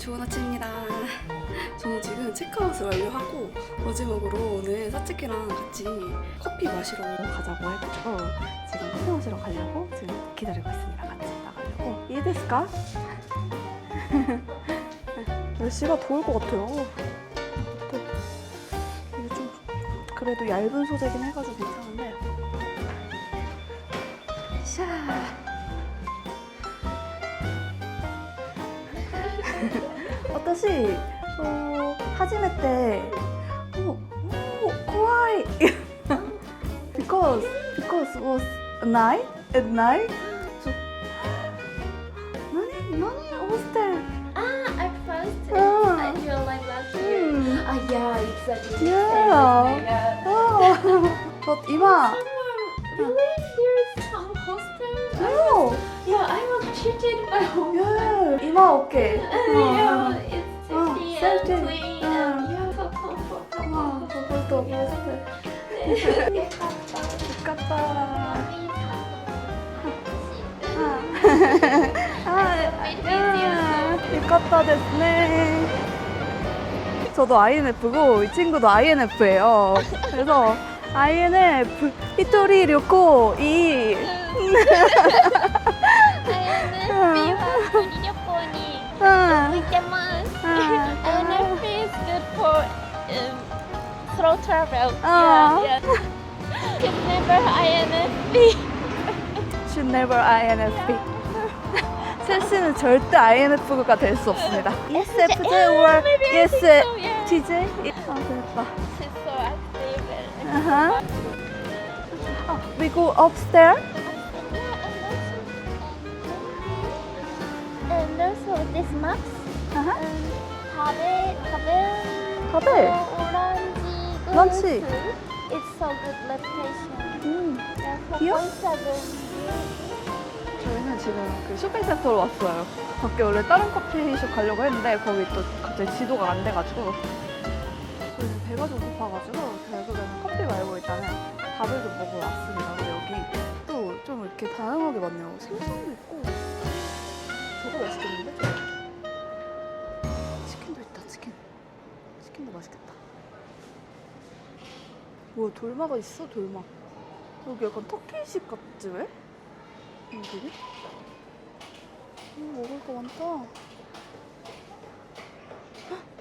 좋은 아침입니다. 저는 지금 체크아웃을 완료하고 마지막으로 오늘 사츠키랑 같이 커피 마시러 가자고 해가지고 지금 커피 마시러 가려고 지금 기다리고 있습니다. 같이 나가려고. 이해됐을까? 날씨가 더울 것 같아요. 이게 좀 그래도 얇은 소재긴 해가지고 괜찮은데. 샤. 私、初めて、怖いbecause was night at night. So, 何 hostel? At first, I feel like that too. Yeah, exactly. Yeah. But今 Really? There's some hostel? no. Yeah, I was cheated by home. Yeah. 今 okay. Yeah, it's safety and safety. clean and yeah, so comfortable. 그것도 hostel. よかった. 유카타ですね. 저도 INF고 이 친구도 INF예요. 그래서 INF 히토리 료코 이 INFP is good for throat travel. Yeah. Should never INFP. should never INFP. 첼시는 절대 INF가 될 수 없습니다. ESFJ or ESTJ? 아 됐다. She's so active and Uh-huh. We go upstairs. and also this max. Uh-huh. Tabe Tabe. orange 런치. It's so good reputation. 귀여워? 4.7. 저희는 지금 그 쇼핑센터로 왔어요. 밖에 원래 다른 커피숍 가려고 했는데 거기 또 갑자기 지도가 안 돼가지고 저희는 배가 좀 고파가지고 결국에는 커피 말고 일단은 밥을 좀 먹으러 왔습니다. 근데 여기 또 좀 이렇게 다양하게 많네요. 생선도 있고 저거 맛있겠는데? 치킨도 있다. 치킨도 맛있겠다. 뭐야 돌마가 있어? 돌마. 여기 약간 터키식 같지 왜? 여기? 먹을 거 많다.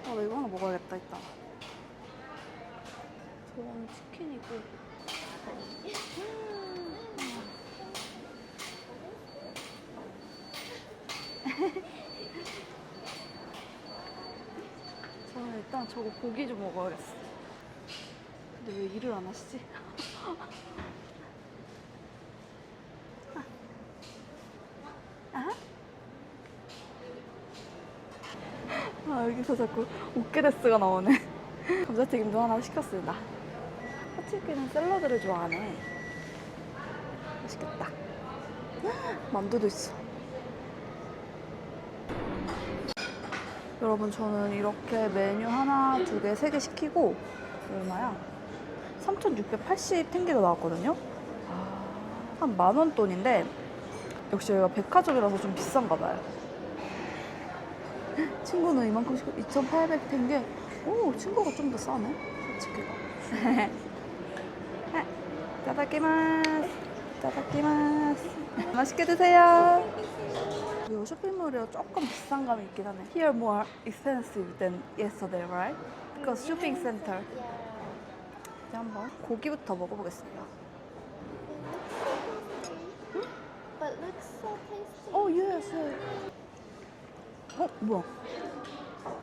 나 이거 하나 먹어야겠다 이따. 저거는 치킨이고. 저는 일단 저거 고기 좀 먹어야겠어. 근데 왜 일을 안 하시지? 여기서 자꾸 오케데스가 나오네. 감자튀김도 하나 시켰습니다. 사치기는 샐러드를 좋아하네. 맛있겠다. 만두도 있어. 여러분 저는 이렇게 메뉴 하나, 두 개, 세 개 시키고 얼마야? 3,680 탱기가 나왔거든요. 한 10,000원 돈인데 역시 여기가 백화점이라서 좀 비싼가 봐요. 친구는 이만큼 시고 2,800 탱게. 오, 친구가 좀 더 싸네. 사치기가. 이타다키마스. 이타다키마스. 맛있게 드세요. 이 쇼핑몰이라 조금 비싼 감이 있긴 하네. Here more expensive than yesterday, right? Because shopping center. 이제 한번 고기부터 먹어보겠습니다. But looks so tasty. Oh, yes, yes. 뭐야?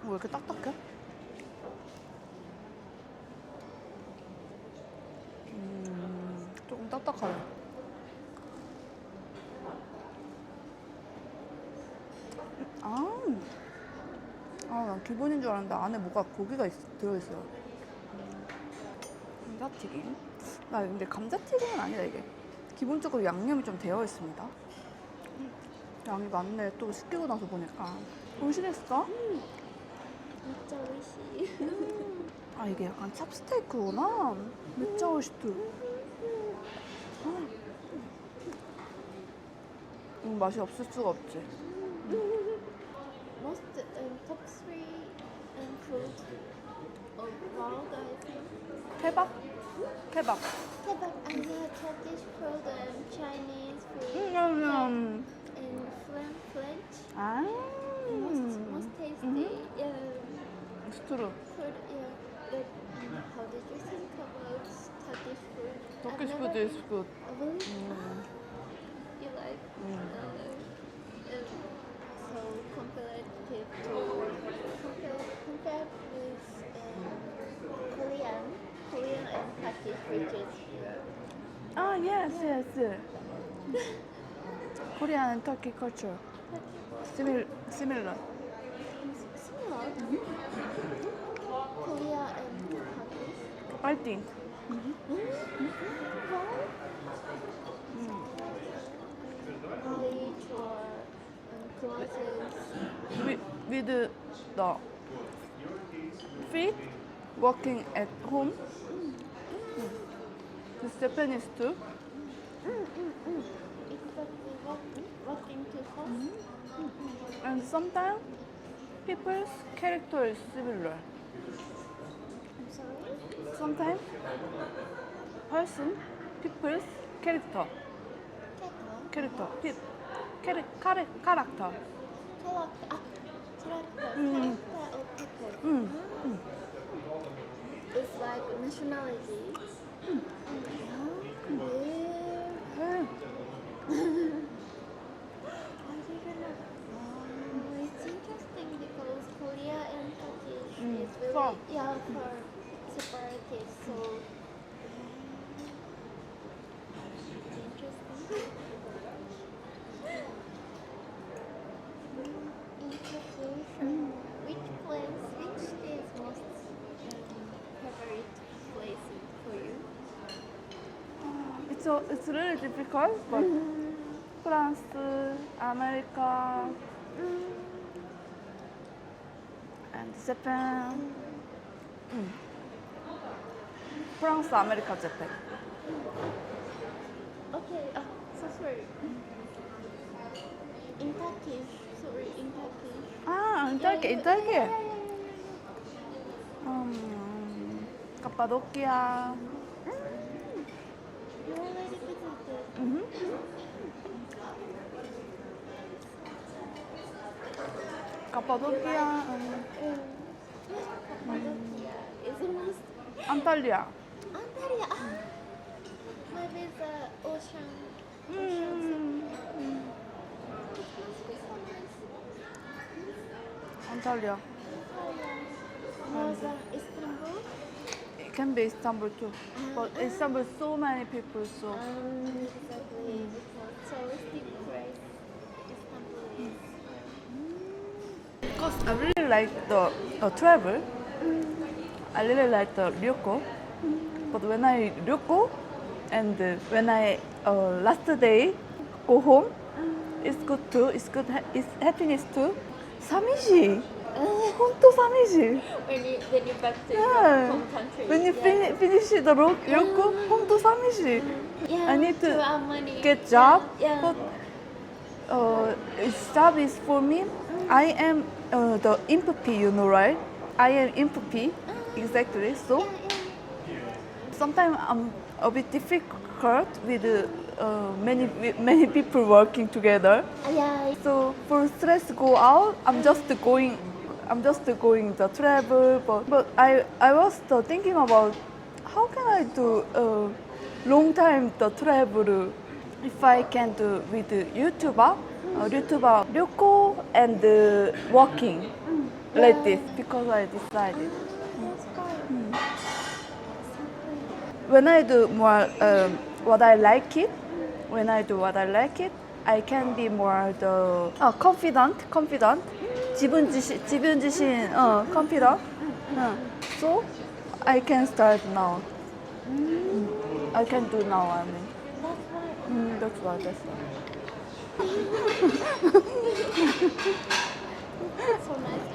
왜 이렇게 딱딱해? 조금 딱딱하네. 난 기본인 줄 알았는데 안에 뭐가 고기가 들어있어요. 감자튀김? 근데 감자튀김은 아니다 이게. 기본적으로 양념이 좀 되어 있습니다. 양이 많네. 또 시키고 나서 보니까. 오이시됐어? 진짜 오이시. 이게 약간 찹스테이크구나. 진짜 오이시트. 맛이 없을 수가 없지. Most top three food of world, I think. 케밥? 케밥. Kebab and Turkish food and Chinese food 음. and French. 아. Most tasty. Yeah. It's true. Food. Yeah. But how did you think about Turkish food? Turkish I've food never is good. Really? You like? So comparative to compare with Korean and Turkish, which is Ah, yes, yes. Korean and Turkey culture. Similar. similar. Korea and Turkish. I think. Knowledge or clothes. With the feet working at home. It's Japanese too. Exactly walking to home. And sometimes people's character is similar. I'm sorry. Sometimes people's character, Kettle. character. Character. Mm. Character of people. It's like nationality. Yeah. I didn't know. It's interesting because Korea and Turkish is very far. for separated. So it's interesting. Which is most favorite place for you? It's really difficult, but France, America, and Japan. France, America, Japan. Okay, so sorry. In Turkish, sorry, in Turkish. Ah, in Turkey. Cappadocia. You already visited. Cappadocia, Cappadocia is the most. Antalya. Antalya. Maybe the ocean. It must be so nice. Antalya. More than Istanbul. It can be Istanbul too, but Istanbul so many people, so Exactly. Because touristic place Istanbul is. because I really like the travel. I really like the ryoko, but when I ryoko and when I last day go home, it's good too. It's good. It's happiness too.寂しい. 本当寂しい. When you back to your Yeah. home country. When you finish the ryoko, 本当寂しい. Yeah, I need to earn money. get job, Yeah. but job is for me. I am the empathy, you know, right? I am empathy, exactly. So sometimes I'm a bit difficult with many people working together. Yeah. So for stress go out, I'm just going the travel. But I was thinking about how can I do long time the travel if I can do with YouTuber, ryoko and walking like this because I decided. That's fine. When I do more what I like it, I can be more confident. 지분 지신, confident. So I can start now. I can do now. I mean, That's why. that's why. So nice.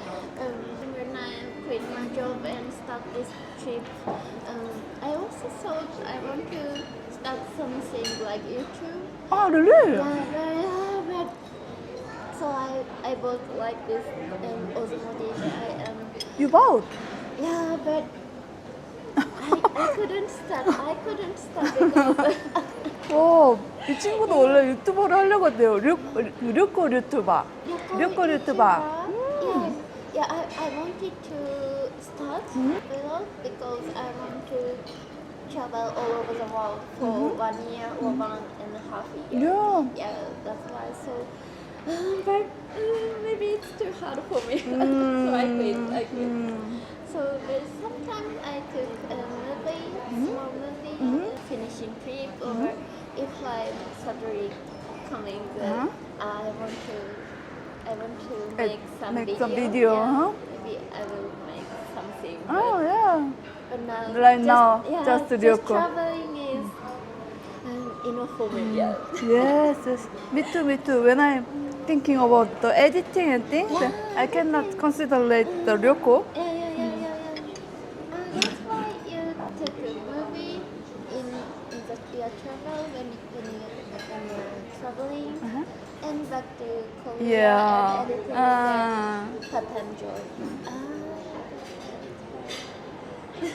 When I quit my job and start this trip, I also thought I want to start something like YouTube. Oh, really? Yeah, but So I bought like this osmotic. You bought? Yeah, but I couldn't start. I couldn't start because 와, 이 친구도 원래 유튜버를 하려고 했대요. 류꼬 유튜버. 류꼬 유튜버. Yeah, yeah. I wanted to start vlog because I want to travel all over the world for 1 year or 1.5 years. Yeah. Yeah, that's why. So, but maybe it's too hard for me. So I quit. So there's sometimes I took a movie, small movie, finishing trip, or if like Saturday coming, then I want to make some video. Yeah, maybe I will make something. Oh yeah. But now, Right now, just just Ryoko. traveling is enough for me. Yeah. Yes, yes. Me too. When I'm thinking about the editing and things, I cannot consider the Ryoko. Yeah. That's why you took a movie in your travel when you're traveling and back to Korea Yeah. and editing again. Part-time job. It's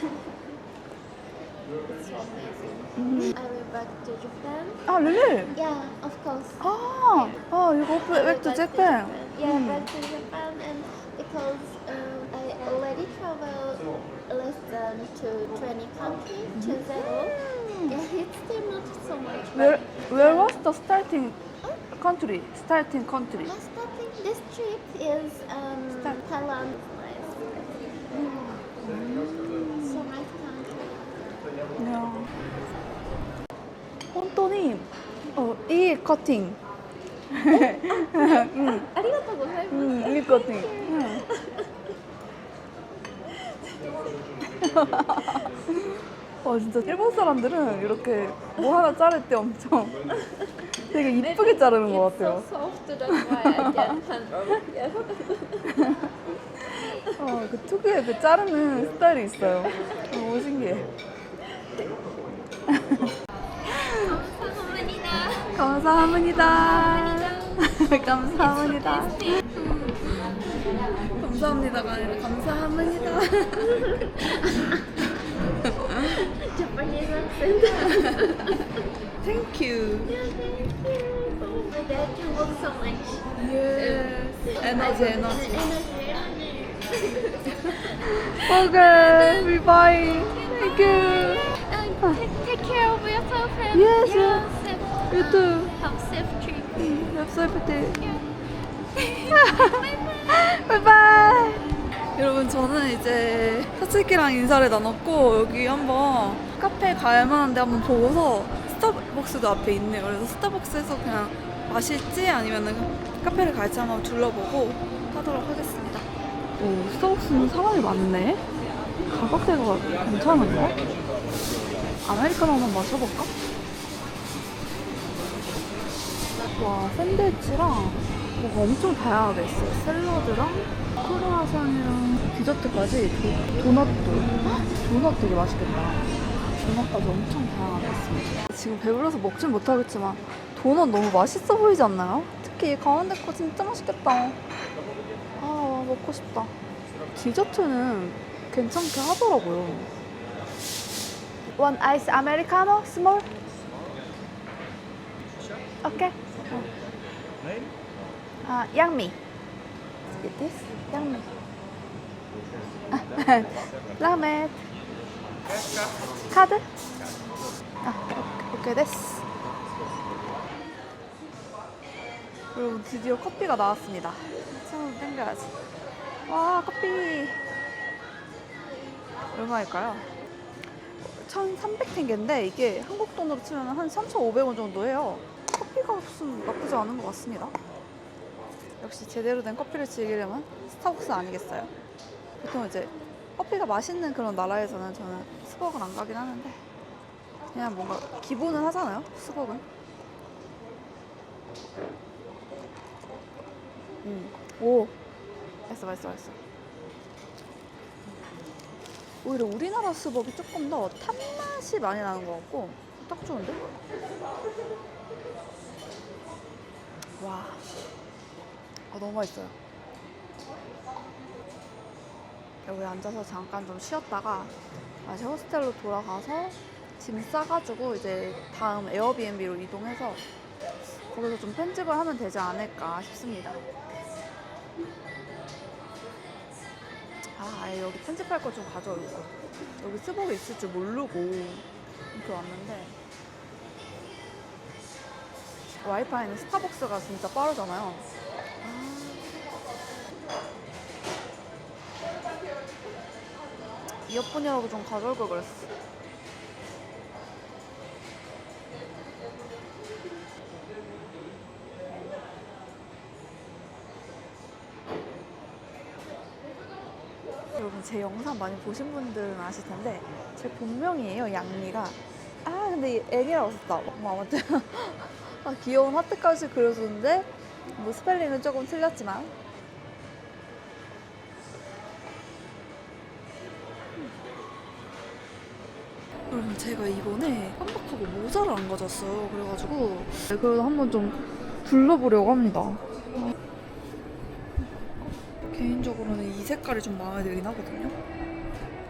so amazing. I went back to Japan. Ah, really? Yeah, of course. You go back to Japan. Yeah, back to Japan, and because I already traveled less than to 20 countries, to zero. Yeah, it's still not so much. Where was the starting country? Starting country. Starting this trip is Thailand. Nice. So nice country. Yeah. 本当に、いいカッティング。ありがとうございます。いいカッティング。진짜 일본 사람들은 이렇게 뭐 하나 자를 때 엄청 되게 이쁘게 자르는 것 같아요. It's so soft, that's why I can't handle it. 그 특유의 그 자르는 스타일이 있어요. 너무 신기해. 감사합니다. 감사합니다. 감사합니다가 아니라 감사합니다. Japanese accent. Thank you. Yeah, thank you. Oh my God, you work so much. Yes. 에너지. Energy. Okay, we bye. Thank you. Take care of yourself. And Yes, yeah, yes. safe, You too. have safe trip. 엽서프트. Bye. 바이바이. 여러분 저는 이제 사츠키랑 인사를 나눴고 여기 한번 카페 갈 만한데 한번 보고서 스타벅스도 앞에 있네요. 그래서 스타벅스에서 그냥 마실지 아니면 카페를 갈지 한번 둘러보고 하도록 하겠습니다. 오, 스타벅스는 사람이 많네. 가격대가 괜찮은가? 아메리카노 한번 마셔볼까? 와, 샌드위치랑 뭐가 엄청 다양하게 있어요. 샐러드랑 크루아상이랑 디저트까지 도넛도. 도넛 되게 맛있겠다. 도넛까지 엄청 다양하게 있습니다. 지금 배불러서 먹진 못하겠지만 도넛 너무 맛있어 보이지 않나요? 특히 이 가운데 거 진짜 맛있겠다. 아, 먹고 싶다. 디저트는 괜찮게 하더라고요. One ice americano, small? Okay. 양미. It is 양미. 라멘. 카드? 오케이, 됐어. 그리고 드디어 커피가 나왔습니다. 손 땡겨야지. 와, 커피. 얼마일까요? 1,300탱인데 이게 한국 돈으로 치면 한 3,500원 정도 해요. 커피 값은 나쁘지 않은 것 같습니다. 역시 제대로 된 커피를 즐기려면 스타벅스 아니겠어요? 보통 이제 커피가 맛있는 그런 나라에서는 저는 스벅을 안 가긴 하는데 그냥 뭔가 기본은 하잖아요, 스벅은. 오, 맛있어. 오히려 우리나라 스벅이 조금 더 탄맛이 많이 나는 것 같고 딱 좋은데? 와, 너무 맛있어요. 여기 앉아서 잠깐 좀 쉬었다가 다시 호스텔로 돌아가서 짐 싸가지고 이제 다음 에어비앤비로 이동해서 거기서 좀 편집을 하면 되지 않을까 싶습니다. 아예 여기 편집할 거 좀 가져올 거. 여기 스벅이 있을 줄 모르고 이렇게 왔는데 와이파이는 스타벅스가 진짜 빠르잖아요. 이어폰이라도 좀 가져올 걸 그랬어. 여러분 제 영상 많이 보신 분들은 아실 텐데 제 본명이에요, 양미가. 근데 애기라고 썼다. 뭐 아무튼 귀여운 하트까지 그려줬는데 뭐 스펠링은 조금 틀렸지만 여러분 제가 이번에 깜빡하고 모자를 안 가져왔어요. 그래가지고 그래도 한번 좀 둘러보려고 합니다. 개인적으로는 이 색깔이 좀 마음에 들긴 하거든요.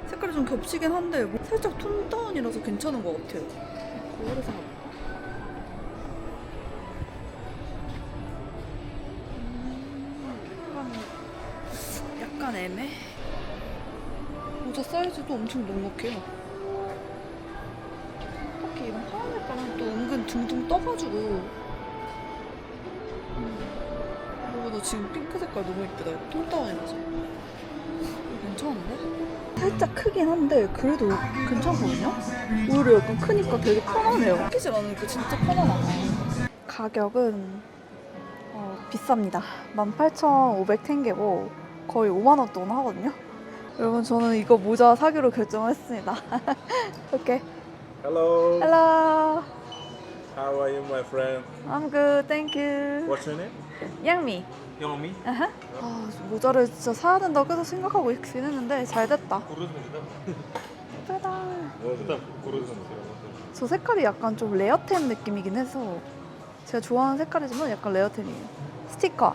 색깔이 좀 겹치긴 한데 뭐 살짝 톤 다운이라서 괜찮은 것 같아요. 그래서 약간 애매? 모자 사이즈도 엄청 넉넉해요. 특히 이런 하얀 색깔은 또 은근 둥둥 떠가지고 너 지금 핑크 색깔 너무 예쁘다. 톤 다운이라서 괜찮은데? 살짝 크긴 한데 그래도 괜찮거든요? 오히려 약간 크니까 되게 편하네요. 끼질 않으니까 진짜 편하다. 가격은 비쌉니다. 18,500탱게고 거의 5만원 돈 하거든요. 여러분 저는 이거 모자 사기로 결정했습니다. 오케이. Hello. Hello. How are you, my friend? I'm good, thank you. What's your name? 양미. Yomi. 모자를 진짜 사야 된다고 계속 생각하고 있긴 했는데 잘 됐다. 예쁘다. 저 색깔이 약간 좀 레어템 느낌이긴 해서 제가 좋아하는 색깔이지만 약간 레어템이에요. 스티커.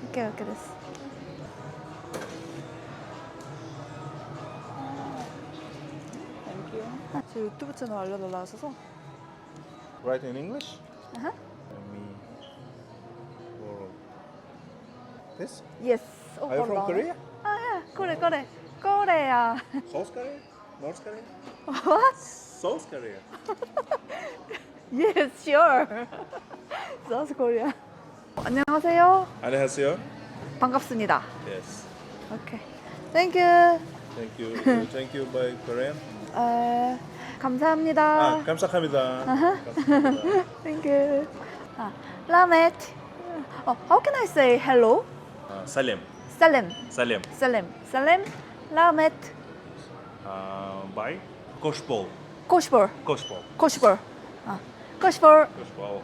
오케이 됐어. 제 유튜브 채널 알려달라 하셔서. Write in English? Uh-huh. Yomi. Or this? Yes. Are you from Korea? Korea. South Korea? North Korea? What? South Korea. Yes, sure. South Korea. 안녕하세요. 안녕하세요. 반갑습니다. Yes. 오케이. Thank you. Thank you. Thank you by Korean. 감사합니다. 감사합니다. Thank you. 라멧. How can I say hello? Salem. 살렘. Salem. 살렘. 라멧. By Koshpol. 코시볼. Koshpol. 코시볼. 코시볼. Koshpol.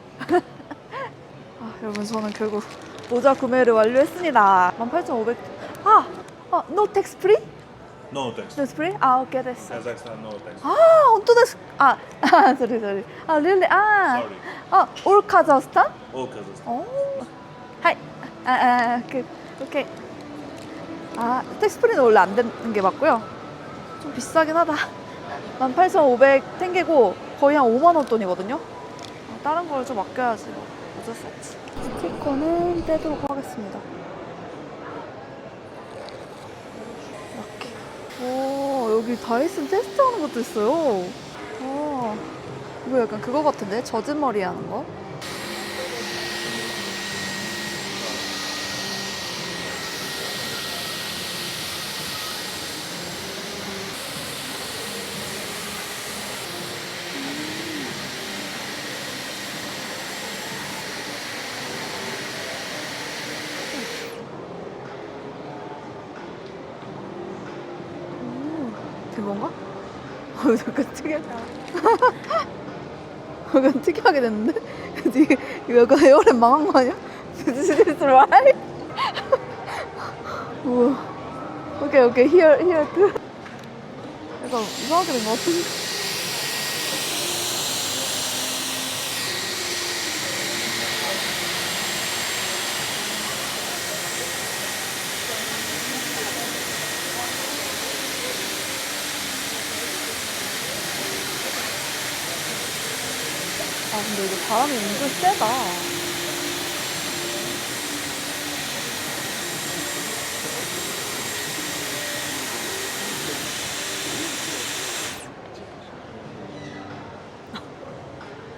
여러분 저는 결국 모자 구매를 완료했습니다. 18,500. No tax free? No tax. Tax free? 오케이 됐어. Kazakhstan, no tax. 언또 됐어. sorry. Really? Sorry. All Kazakhstan? All Kazakhstan. 하이. 오케이. 택스프리는 원래 안 되는 게 맞고요. 좀 비싸긴 하다. 18,500 탱게고 거의 한 5만 원 돈이거든요. 다른 걸 좀 아껴야지. 어쩔 수 없지. 스티커는 떼도록 하겠습니다. 이렇게. 여기 다이슨 테스트하는 것도 있어요. 이거 약간 그거 같은데? 젖은 머리 하는 거? 된 건가? 잠깐 약간 특이하게 됐는데? 이거 약간 에어랩 망한 거 아니야? This is right? 우와. 오케이, here too. 약간 이상하게 된 거 같은데? 근데 이게 바람이 은근 세다.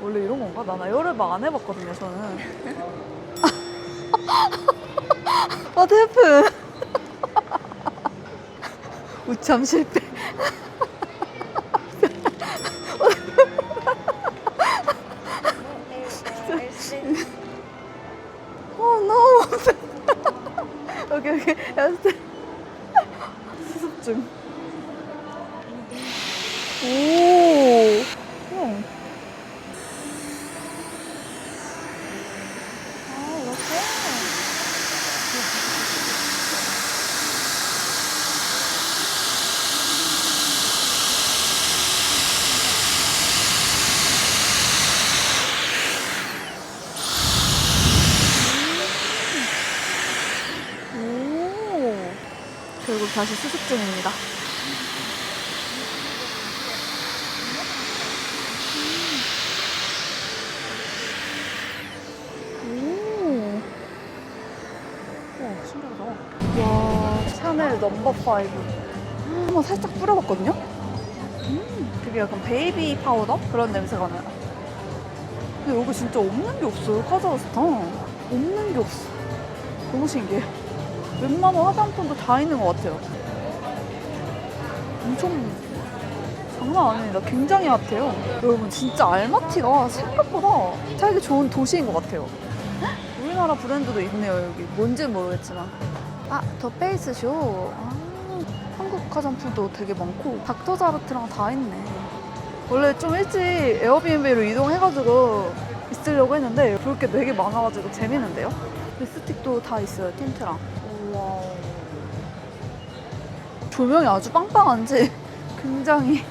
원래 이런 건가? 난 에어랩 안 해봤거든요, 저는. What happened? 우참 실패. Oh no. 오케이 오케이. 알았어. 수습증. 오. 형. 아 이렇게. 오. 결국 다시 수습증입니다. 오. 와, 신기하다. 와, 샤넬 넘버 5. 한번 살짝 뿌려봤거든요? 되게 약간 베이비 파우더? 그런 냄새가 나요. 근데 여기 진짜 없는 게 없어요, 카자흐스탄. 없는 게 없어. 너무 신기해. 웬만한 화장품도 다 있는 것 같아요. 엄청 장난 아닙니다. 굉장히 핫해요. 여러분 진짜 알마티가 생각보다 살기 좋은 도시인 것 같아요. 헉? 우리나라 브랜드도 있네요 여기. 뭔지는 모르겠지만. 아, 더 페이스쇼. 아, 한국 화장품도 되게 많고 닥터자르트랑 다 있네. 원래 좀 일찍 에어비앤비로 이동해가지고 있으려고 했는데 볼 게 되게 많아가지고 재밌는데요? 립스틱도 다 있어요, 틴트랑. 우와. 조명이 아주 빵빵한지 굉장히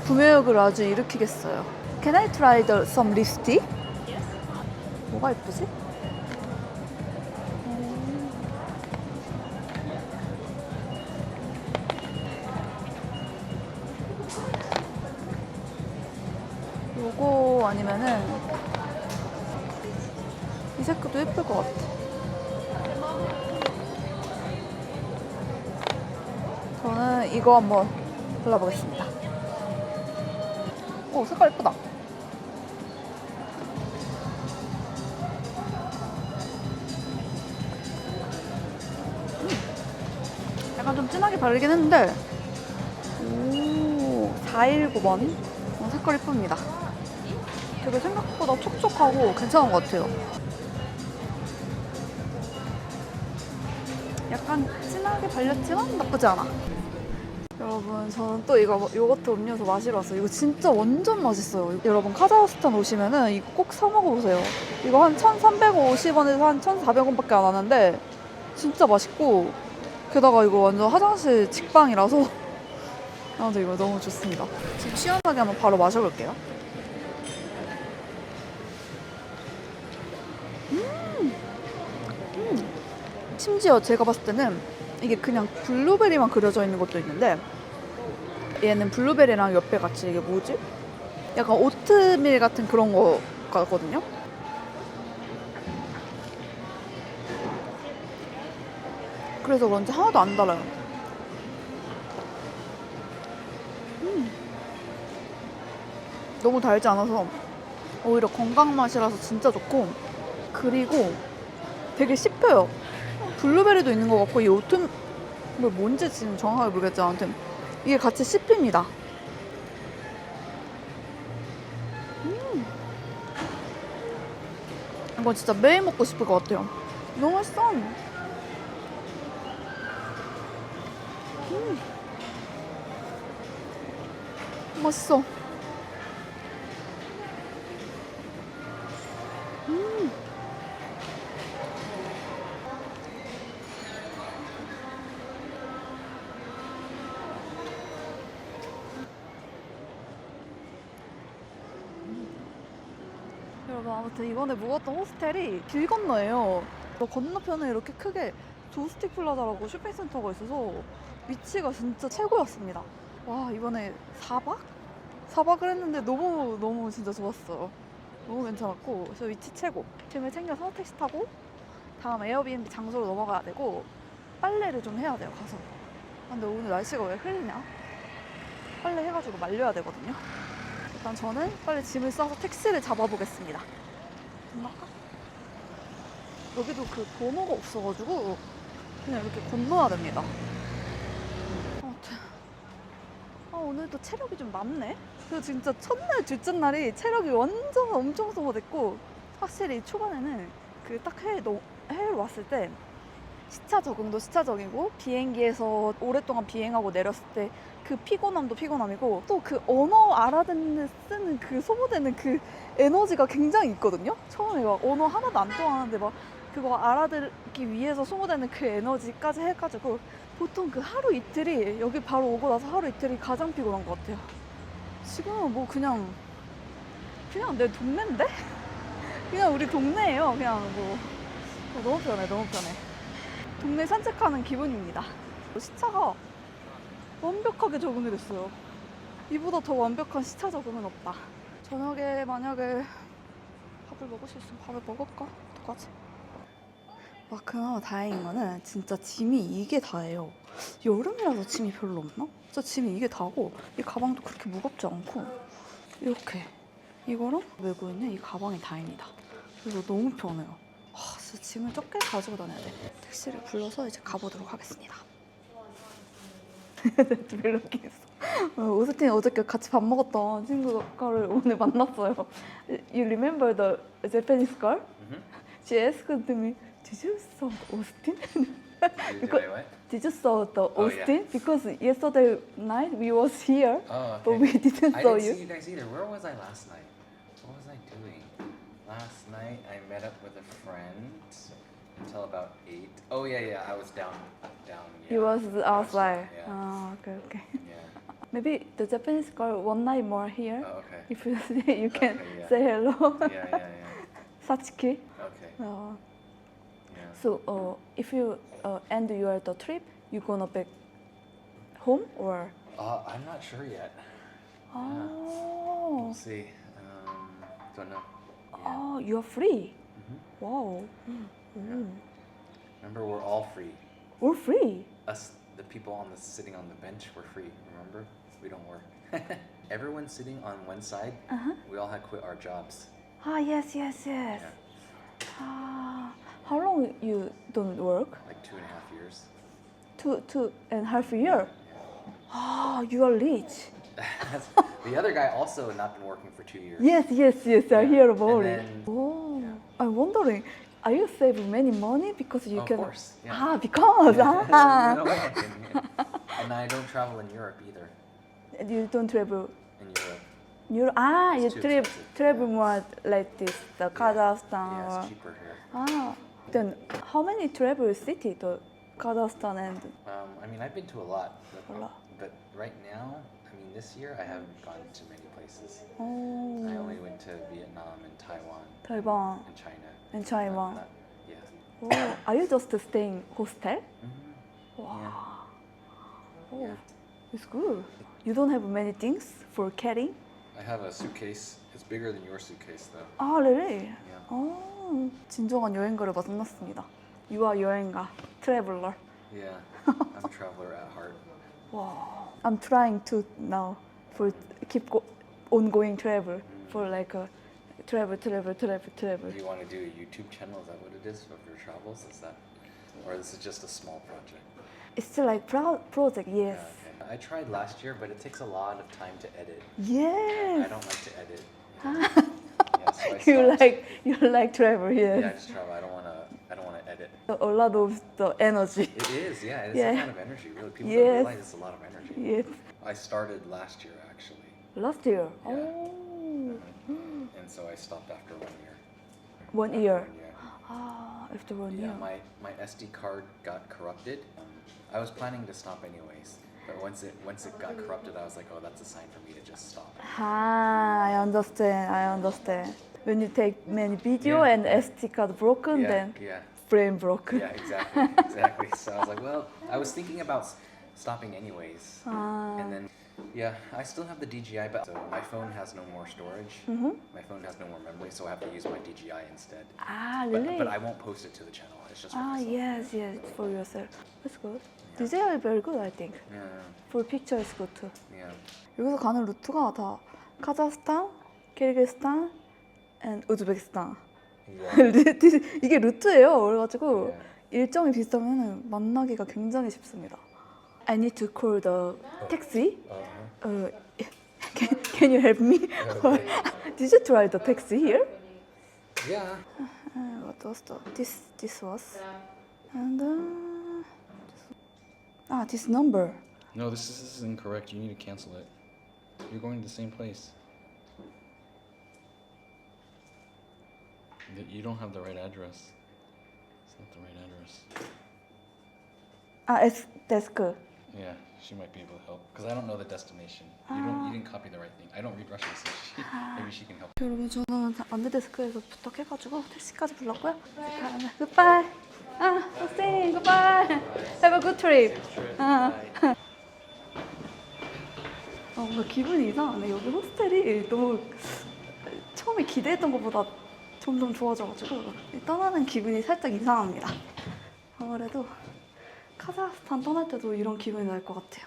구매욕을 아주 일으키겠어요. Can I try some lipstick? 뭐가 예쁘지? 요거 아니면은 이 색깔도 예쁠 것 같아. 저는 이거 한번 골라보겠습니다. 오, 색깔 예쁘다. 약간 좀 진하게 바르긴 했는데, 오, 419번. 색깔 예쁩니다. 되게 생각보다 촉촉하고 괜찮은 것 같아요. 약간 진하게 발렸지만 나쁘지 않아. 여러분, 저는 또 이거 요거트 음료수 마시러 왔어요. 이거 진짜 완전 맛있어요. 여러분, 카자흐스탄 오시면은 이거 꼭 사 먹어보세요. 이거 한 1,350원에서 한 1,400원밖에 안 하는데 진짜 맛있고, 게다가 이거 완전 화장실 직방이라서 아무튼 이거 너무 좋습니다. 지금 시원하게 한번 바로 마셔볼게요. 심지어 제가 봤을 때는 이게 그냥 블루베리만 그려져 있는 것도 있는데, 얘는 블루베리랑 옆에 같이, 이게 뭐지? 약간 오트밀 같은 그런 거 같거든요? 그래서 그런지 하나도 안 달아요. 너무 달지 않아서 오히려 건강 맛이라서 진짜 좋고, 그리고 되게 씹혀요. 블루베리도 있는 것 같고, 이 오트밀 뭔지 지금 정확하게 모르겠지만 아무튼 이게 같이 씹힙니다. 이거 진짜 매일 먹고 싶을 것 같아요. 너무 맛있어. 맛있어. 여러분, 아무튼 이번에 묵었던 호스텔이 길 건너예요. 건너편에 이렇게 크게 조스틱 플라자라고 쇼핑센터가 있어서 위치가 진짜 최고였습니다. 와, 이번에 4박? 4박을 했는데 너무 진짜 좋았어요. 너무 괜찮았고 그래서 위치 최고. 짐을 챙겨서 택시 타고 다음 에어비앤비 장소로 넘어가야 되고 빨래를 좀 해야 돼요 가서. 근데 오늘 날씨가 왜 흐리냐? 빨래 해가지고 말려야 되거든요. 일단 저는 빨리 짐을 싸서 택시를 잡아보겠습니다. 건널까? 여기도 그 번호가 없어가지고 그냥 이렇게 건너야 됩니다. 아무튼 오늘도 체력이 좀 남네. 그리고 진짜 첫날 둘째 날이 체력이 완전 엄청 소모됐고 확실히 초반에는 그 딱 해외로 왔을 때 시차 적응도 시차적이고 비행기에서 오랫동안 비행하고 내렸을 때 그 피곤함도 피곤함이고 또 그 언어 알아듣는 데 쓰는 그 소모되는 그 에너지가 굉장히 있거든요. 처음에 막 언어 하나도 안 통하는데 막 그거 알아듣기 위해서 소모되는 그 에너지까지 해가지고 보통 그 하루 이틀이 여기 바로 오고 나서 하루 이틀이 가장 피곤한 것 같아요. 지금은 뭐 그냥 내 동네인데? 그냥 우리 동네예요. 그냥 뭐 너무 편해 너무 편해. 동네 산책하는 기분입니다. 시차가 완벽하게 적응이 됐어요. 이보다 더 완벽한 시차 적응은 없다. 저녁에 만약에 밥을 먹을 수 있으면 밥을 먹을까? 어떡하지? 와, 그나마 다행인 거는 진짜 짐이 이게 다예요. 여름이라서 짐이 별로 없나? 진짜 짐이 이게 다고 이 가방도 그렇게 무겁지 않고 이렇게 이거랑 메고 있는 이 가방이 다입니다. 그래서 너무 편해요. 진짜 짐을 적게 가지고 다녀야 돼. 택시를 불러서 이제 가보도록 하겠습니다. 별로 웃기겠어. 오스틴 어저께 같이 밥 먹었던 친구를 오늘 만났어요. You remember the Japanese girl? She asked me, "Did you saw Austin? Did you saw the Austin? Because yesterday night we was here, Oh, okay. but we didn't I saw didn't you." see you guys either. Where was I last night? What was I doing? Last night I met up with a friend until about 8. Oh yeah, I was down. Yeah. You was outside. Yeah. Okay. Yeah. Maybe the Japanese girl one night more here. Oh, okay. If you see, you can Okay, yeah. say hello. Yeah. Satsuki. Okay. Uh, Yeah. so if you end your the trip, you gonna back home or? I'm not sure yet. Oh, We'll see. Don't know. Yeah. oh, you're free. Mhm. Wow. Remember, we're all free. We're free. Us, the people sitting on the bench, we're free. Remember, we don't work. Everyone sitting on one side, we all had quit our jobs. Yes. Yeah, How long you don't work? like 2.5 years. 2.5 year. You are rich. The other guy also not been working for 2 years. Yes. I hear about And it. then- Oh, I'm wondering, are you saving many money because you Of can? course, yeah. Because No way. And I don't travel in Europe either. you don't travel. In Europe, You It's too expensive. travel more like this, the Kazakhstan. yeah, or- it's cheaper here. Then how many travel city to Kazakhstan and? I mean, I've been to a lot, A lot. but right now, I mean, this year I haven't gone to many places. I Oh, only went to Vietnam and Taiwan Taiwan and China. and Taiwan. Yeah. Oh, are you just staying hostel? Mm-hmm. Wow. Yeah. It's good. You don't have many things for carrying? I have a suitcase. It's bigger than your suitcase, though. Really? Yeah. 진정한 여행가를 만났습니다. You are 여행가, traveler. Yeah. I'm a traveler at heart. Wow. I'm trying to now for ongoing travel for like a travel. Do you want to do a YouTube channel? Is that what it is of your travels? Is that, or this is just a small project? It's like project, yes. Yeah, okay. I tried last year, but it takes a lot of time to edit. I Yes. don't like to edit. Yeah, so I stopped. You like travel, Yeah, I yes. just travel. I don't want to edit. A lot of the energy. It is, yeah. It's Yeah. a kind of energy. Really, people Yes. don't realize it's a lot of energy. Yes. I started last year actually, Last year. Yeah. Oh. and so I stopped after 1 year. 1 year. Yeah. After 1 Yeah, year. my SD card got corrupted. I was planning to stop anyways, but once it got corrupted, I was like, oh, that's a sign for me to just stop. I understand. When you take many video Yeah. and SD card broken, Yeah, then yeah, brain broken. yeah, exactly. So I was like, well, I was thinking about stopping anyways. 아. And then, yeah, I still have the DJI, but so my phone has no more storage. Mhm. My phone has no more memory, so I have to use my DJI instead. 아, But, really? but I won't post it to the channel. It's just for Ah, myself. yes, yes, for yourself. That's good. DJI very good, I think. Yeah, For picture is good too. yeah. 여기서 가는 루트가 다 카자흐스탄, 키르기스탄, and 우즈베키스탄. 이게 루트예요. 그래가지고 Yeah. 일정이 비슷하면 만나기가 굉장히 쉽습니다. I need to call the taxi. Can you help me? Did you try the taxi here? Yeah. What was this was? And this number. No, this is incorrect. You need to cancel it. You're going to the same place. You don't have the right address. It's not the right address. Desk. Yeah, she might be able to help because I don't know the destination. You didn't copy the right thing. I don't read Russian, so maybe she can help. 여러분 저는 안내데스크에서 부탁해가지고 택시까지 불렀고요. Goodbye. Hosting. Goodbye. Have a good trip. 뭔가 기분이 이상하네. 여기 호스텔이 너무 처음에 기대했던 것보다 점점 좋아져가지고 떠나는 기분이 살짝 이상합니다. 아무래도 카자흐스탄 떠날 때도 이런 기분이 날 것 같아요.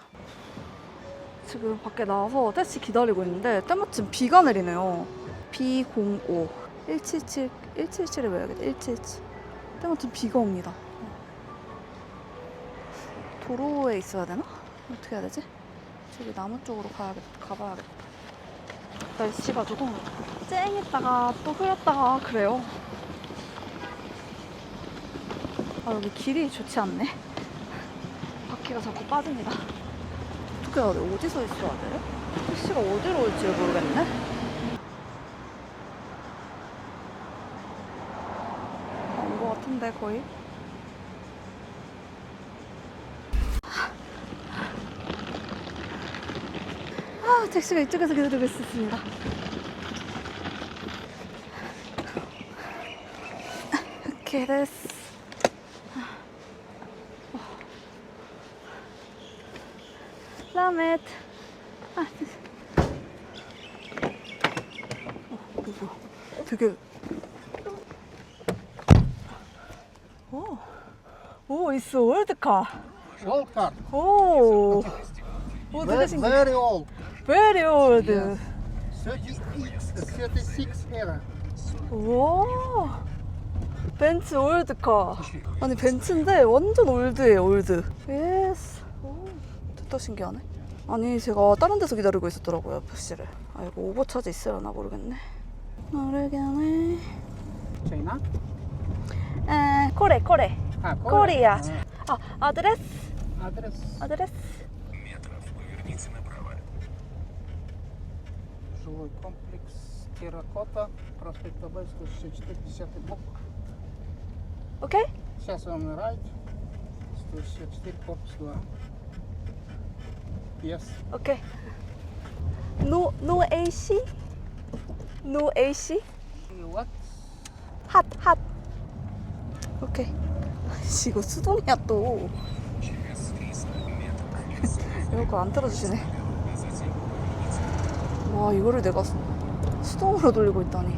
지금 밖에 나와서 택시 기다리고 있는데 때마침 비가 내리네요. B05 177을 외워야겠다. 177 때마침 비가 옵니다. 도로에 있어야 되나? 어떻게 해야 되지? 저기 나무 쪽으로 가봐야겠다. 날씨가 조금 쨍했다가 또 흐렸다가 그래요. 여기 길이 좋지 않네. 바퀴가 자꾸 빠집니다. 어떻게 해야 돼? 어디서 있어야 돼? 택시가 어디로 올지 모르겠네. 온 것 같은데 거의. 택시가 이쪽에서 기다리고 있었습니다. 오케이, 됐어. 라멧. 되게. 오, 있어. 월드카. Old car. 오, 되게 신기해. Very old. Very old. 36 era. 와, 벤츠 올드카. 아니 벤츠인데 완전 올드예요, 올드. 예스. 오, 진짜 신기하네. 아니 제가 다른 데서 기다리고 있었더라고요, 택시를. 이거 오버차지 있으려나 모르겠네. 모르겠네. China? 코레. 코리아. 아드레스. Адрес. Жилой комплекс Терракота, проспект АБ, 164, 10 блок. 오케이? Сейчас вам на райт. 164, корпус 2. Yes. 오케이. No AC? No AC? What? 핫. 오케이. 아이씨, 이거 수동이야 또. 이거 안 틀어주시네. 와, 이거를 내가 수동으로 돌리고 있다니.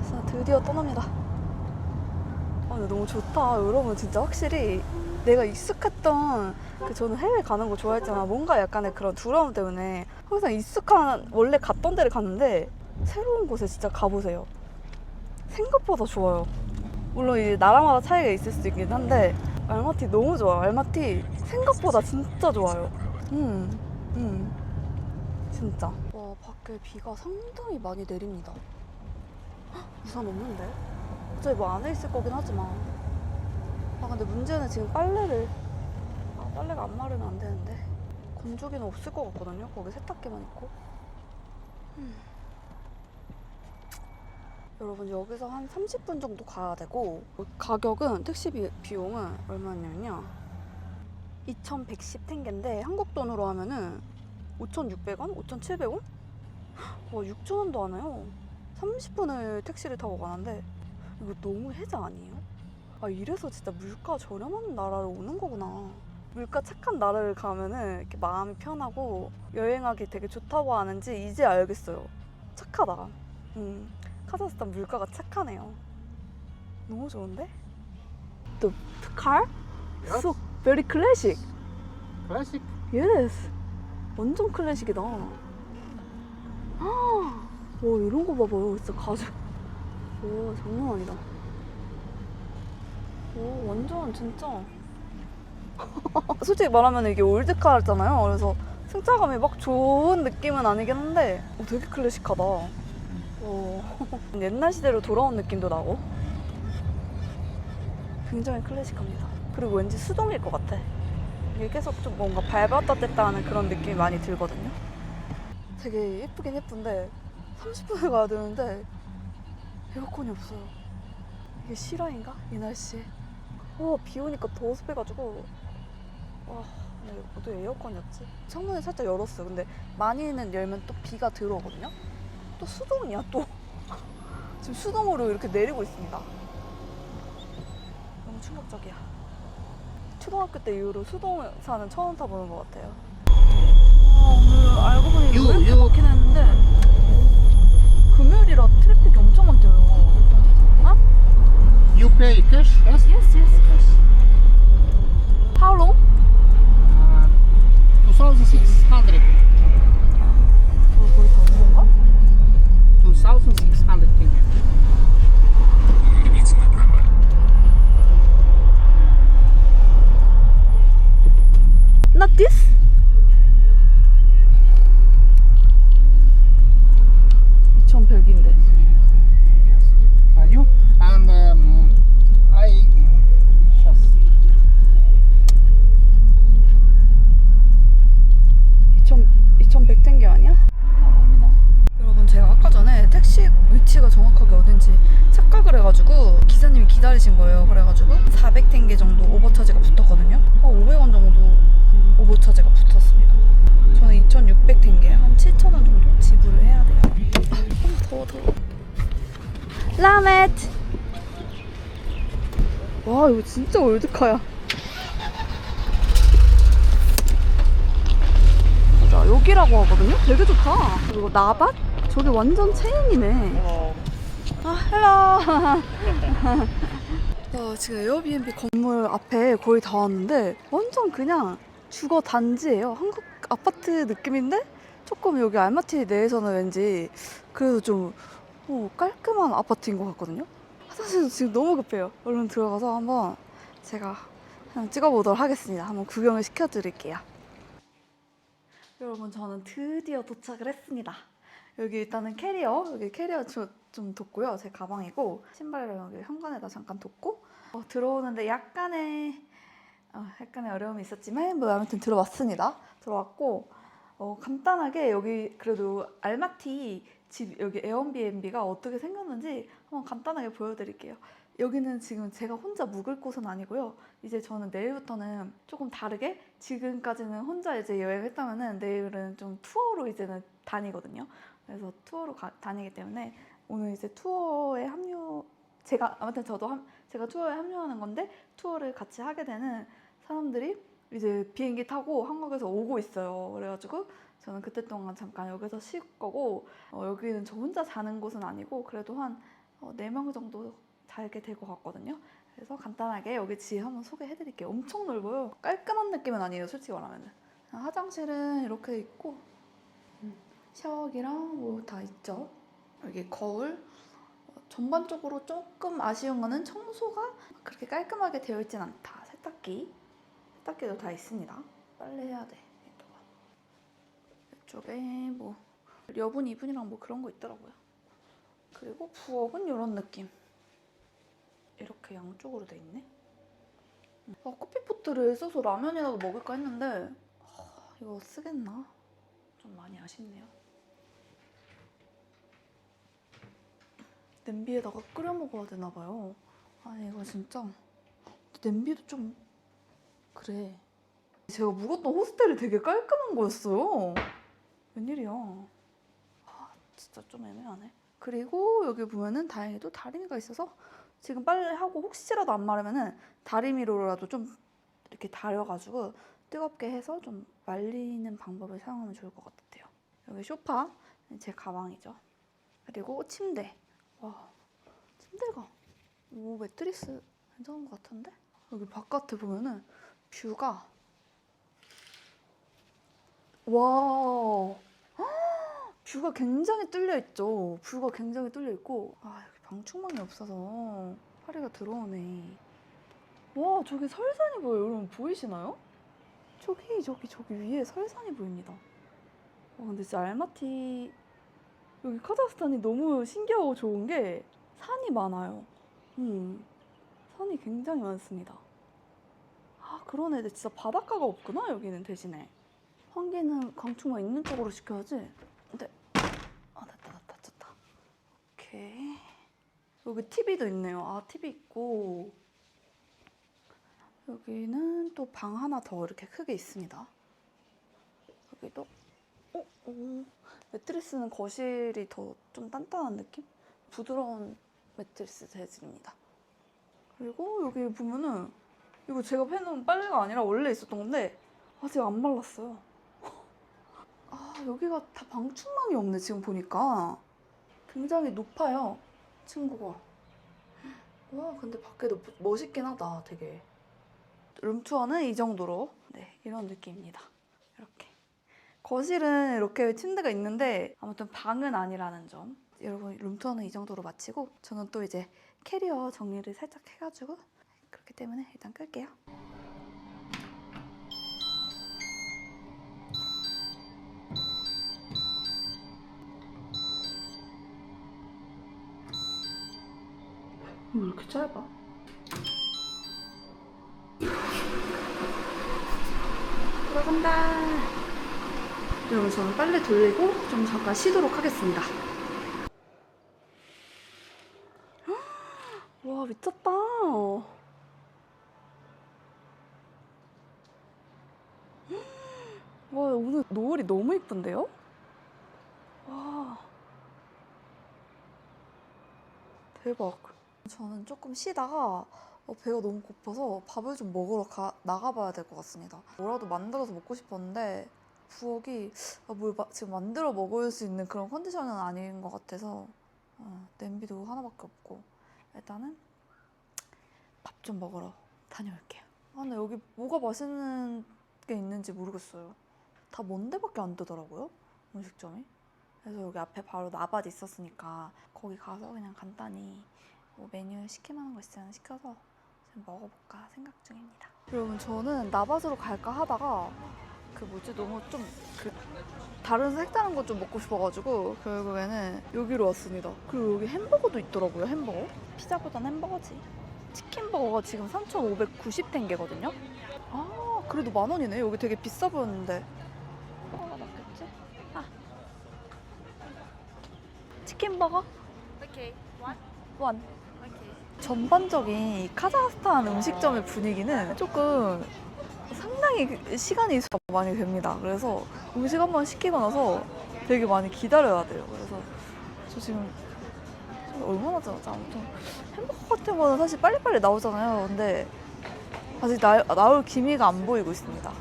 진짜 드디어 떠납니다. 근데 너무 좋다. 여러분 진짜 확실히 내가 익숙했던 저는 해외 가는 거 좋아했잖아. 뭔가 약간의 그런 두려움 때문에 항상 익숙한 원래 갔던 데를 갔는데 새로운 곳에 진짜 가보세요. 생각보다 좋아요. 물론 이제 나라마다 차이가 있을 수도 있긴 한데 알마티 너무 좋아요. 알마티 생각보다 진짜 좋아요. 진짜. 와, 밖에 비가 상당히 많이 내립니다. 헉, 우산 없는데? 어차피 뭐 안에 있을 거긴 하지만. 근데 문제는 지금 빨래가 안 마르면 안 되는데. 건조기는 없을 것 같거든요. 거기 세탁기만 있고. 여러분 여기서 한 30분 정도 가야 되고 가격은 택시 비용은 얼마냐면요 2,110탱게인데 한국 돈으로 하면은 5,600원? 5,700원? 와 6,000원도 안 해요. 30분을 택시를 타고 가는데 이거 너무 혜자 아니에요? 아 이래서 진짜 물가 저렴한 나라를 오는 거구나. 물가 착한 나라를 가면은 이렇게 마음이 편하고 여행하기 되게 좋다고 하는지 이제 알겠어요. 착하다. 카자흐스탄 물가가 착하네요. 너무 좋은데? The car? Yes. So very classic. Classic. Yes. 완전 클래식이다. 와 이런 거 봐봐요. 진짜 가죽. 와 장난 아니다. 오 완전 진짜. 솔직히 말하면 이게 올드카잖아요. 그래서 승차감이 막 좋은 느낌은 아니긴 한데 되게 클래식하다. 옛날 시대로 돌아온 느낌도 나고 굉장히 클래식합니다. 그리고 왠지 수동일 것 같아. 이게 계속 좀 뭔가 밟았다 뗐다 하는 그런 느낌이 많이 들거든요. 되게 예쁘긴 예쁜데 30분을 가야 되는데 에어컨이 없어요. 이게 실화인가? 이 날씨에. 비 오니까 더 습해가지고 근데 어떻게 에어컨이었지? 창문을 살짝 열었어요. 근데 많이는 열면 또 비가 들어오거든요. 또 수동이야 또. 지금 수동으로 이렇게 내리고 있습니다. 너무 충격적이야. 초등학교 때 이후로 수동차는 처음 타보는 것 같아요. 오늘 알고 보니 왜 이렇게 막히나 했는데 금요일이라 트래픽이 엄청 많대요. You pay cash? Yes. Yes, yes, yes. How long? 2,600. 거의 다 온 건가? 2,600 tenge. Not this? (2,100인데) Are you? And I just 2,100 된 게 아니야? 여러분 제가 아까 전에 택시 위치가 정확하게 어딘지 착각을 해가지고 기사님이 기다리신 거예요. 그래가지고 400텐게 정도 오버차지가 붙었거든요. 500원 정도 오버차지가 붙었습니다. 저는 2,600텐게 한 7,000원 정도 지불을 해야 돼요. 더워. 라멧! 와 이거 진짜 올드카야. 맞아 여기라고 하거든요? 되게 좋다. 그리고 나밭? 저기 완전 체인이네. 헬로. 지금 에어비앤비 건물 앞에 거의 다 왔는데 완전 그냥 주거 단지예요. 한국 아파트 느낌인데 조금 여기 알마티 내에서는 왠지 그래도 좀 깔끔한 아파트인 것 같거든요. 화장실도 지금 너무 급해요. 얼른 들어가서 한번 제가 찍어보도록 하겠습니다. 한번 구경을 시켜드릴게요. 여러분 저는 드디어 도착을 했습니다. 여기 일단은 캐리어, 여기 캐리어 좀 뒀고요. 제 가방이고 신발을 여기 현관에다 잠깐 뒀고 들어오는데 약간의 어려움이 있었지만 뭐 아무튼 들어왔습니다. 들어왔고 간단하게 여기 그래도 알마티 집 여기 에어비앤비가 어떻게 생겼는지 한번 간단하게 보여드릴게요. 여기는 지금 제가 혼자 묵을 곳은 아니고요. 이제 저는 내일부터는 조금 다르게 지금까지는 혼자 이제 여행했다면은 내일은 좀 투어로 이제는 다니거든요. 그래서 투어로 다니기 때문에 오늘 이제 투어에 제가 투어에 합류하는 건데 투어를 같이 하게 되는 사람들이 이제 비행기 타고 한국에서 오고 있어요. 그래가지고 저는 그때 동안 잠깐 여기서 쉴 거고 여기는 저 혼자 자는 곳은 아니고 그래도 한 4명 정도 살게 될 것 같거든요. 그래서 간단하게 여기 집 한번 소개해드릴게요. 엄청 넓어요. 깔끔한 느낌은 아니에요. 솔직히 말하면. 화장실은 이렇게 있고 샤워기랑 뭐 다 있죠. 여기 거울. 전반적으로 조금 아쉬운 거는 청소가 그렇게 깔끔하게 되어 있진 않다. 세탁기도 다 있습니다. 빨래해야 돼. 이쪽에 뭐 여분, 이분이랑 뭐 그런 거 있더라고요. 그리고 부엌은 이런 느낌. 이렇게 양쪽으로 돼 있네. 커피포트를 써서 라면이라도 먹을까 했는데 이거 쓰겠나? 좀 많이 아쉽네요. 냄비에다가 끓여 먹어야 되나 봐요. 아니 이거 진짜 냄비도 좀 그래. 제가 묵었던 호스텔이 되게 깔끔한 거였어요. 웬일이야. 진짜 좀 애매하네. 그리고 여기 보면은 다행히도 다리미가 있어서 지금 빨리 하고 혹시라도 안 마르면은 다리미로라도 좀 이렇게 다려가지고 뜨겁게 해서 좀 말리는 방법을 사용하면 좋을 것 같아요. 여기 소파, 제 가방이죠. 그리고 침대. 와, 침대가 오 매트리스 괜찮은 것 같은데? 여기 바깥에 보면은 뷰가 와 뷰가 굉장히 뚫려 있죠. 뷰가 굉장히 뚫려 있고 아 여기 방충망이 없어서 파리가 들어오네. 와 저기 설산이 보여요. 여러분 보이시나요? 저기 위에 설산이 보입니다. 와 근데 진짜 알마티 여기 카자흐스탄이 너무 신기하고 좋은 게 산이 많아요. 산이 굉장히 많습니다. 아 그러네. 근데 진짜 바닷가가 없구나 여기는 대신에. 환기는 강충망 있는 쪽으로 시켜야지. 근데 아 됐다. 오케이. 여기 TV도 있네요. 아 TV 있고 여기는 또 방 하나 더 이렇게 크게 있습니다. 여기도 매트리스는 거실이 더 좀 단단한 느낌? 부드러운 매트리스 재질입니다. 그리고 여기 보면은 이거 제가 해놓은 빨래가 아니라 원래 있었던 건데 아직 안 말랐어요. 아 여기가 다 방충망이 없네 지금 보니까. 굉장히 높아요 친구가. 와 근데 밖에도 멋있긴 하다 되게. 룸투어는 이 정도로 네 이런 느낌입니다. 이렇게 거실은 이렇게 침대가 있는데 아무튼 방은 아니라는 점. 여러분 룸투어는 이 정도로 마치고 저는 또 이제 캐리어 정리를 살짝 해가지고 그렇기 때문에 일단 끌게요. 왜 이렇게 짧아? 들어간다. 여러분 저는 빨래 돌리고 좀 잠깐 쉬도록 하겠습니다. 와 미쳤다. 와 오늘 노을이 너무 이쁜데요? 와 대박. 저는 조금 쉬다가 배가 너무 고파서 밥을 좀 먹으러 나가봐야 될 것 같습니다. 뭐라도 만들어서 먹고 싶었는데 부엌이 뭘 지금 만들어 먹을 수 있는 그런 컨디션은 아닌 것 같아서 냄비도 하나밖에 없고 일단은 밥 좀 먹으러 다녀올게요. 아 근데 여기 뭐가 맛있는 게 있는지 모르겠어요. 다 먼 데밖에 안 뜨더라고요 음식점이. 그래서 여기 앞에 바로 나밭 있었으니까 거기 가서 그냥 간단히 뭐 메뉴 시킬만한 거 있으면 시켜서 좀 먹어볼까 생각 중입니다. 여러분 저는 나밭으로 갈까 하다가 너무 좀 다른 색다른 거 좀 먹고 싶어가지고 결국에는 여기로 왔습니다. 그리고 여기 햄버거도 있더라고요. 햄버거. 피자보단 햄버거지. 치킨버거가 지금 3,590텐게거든요. 아 그래도 10,000원이네. 여기 되게 비싸 보였는데 뭐가 낫겠지? 치킨버거? Okay, 원. okay. 전반적인 이 카자흐스탄 음식점의 분위기는 조금 상당히 시간이 많이 됩니다. 그래서 음식 한번 시키고 나서 되게 많이 기다려야 돼요. 그래서 저 지금 얼마나 지났지? 아무튼 햄버거 같은 거는 사실 빨리빨리 나오잖아요. 근데 아직 나올 기미가 안 보이고 있습니다.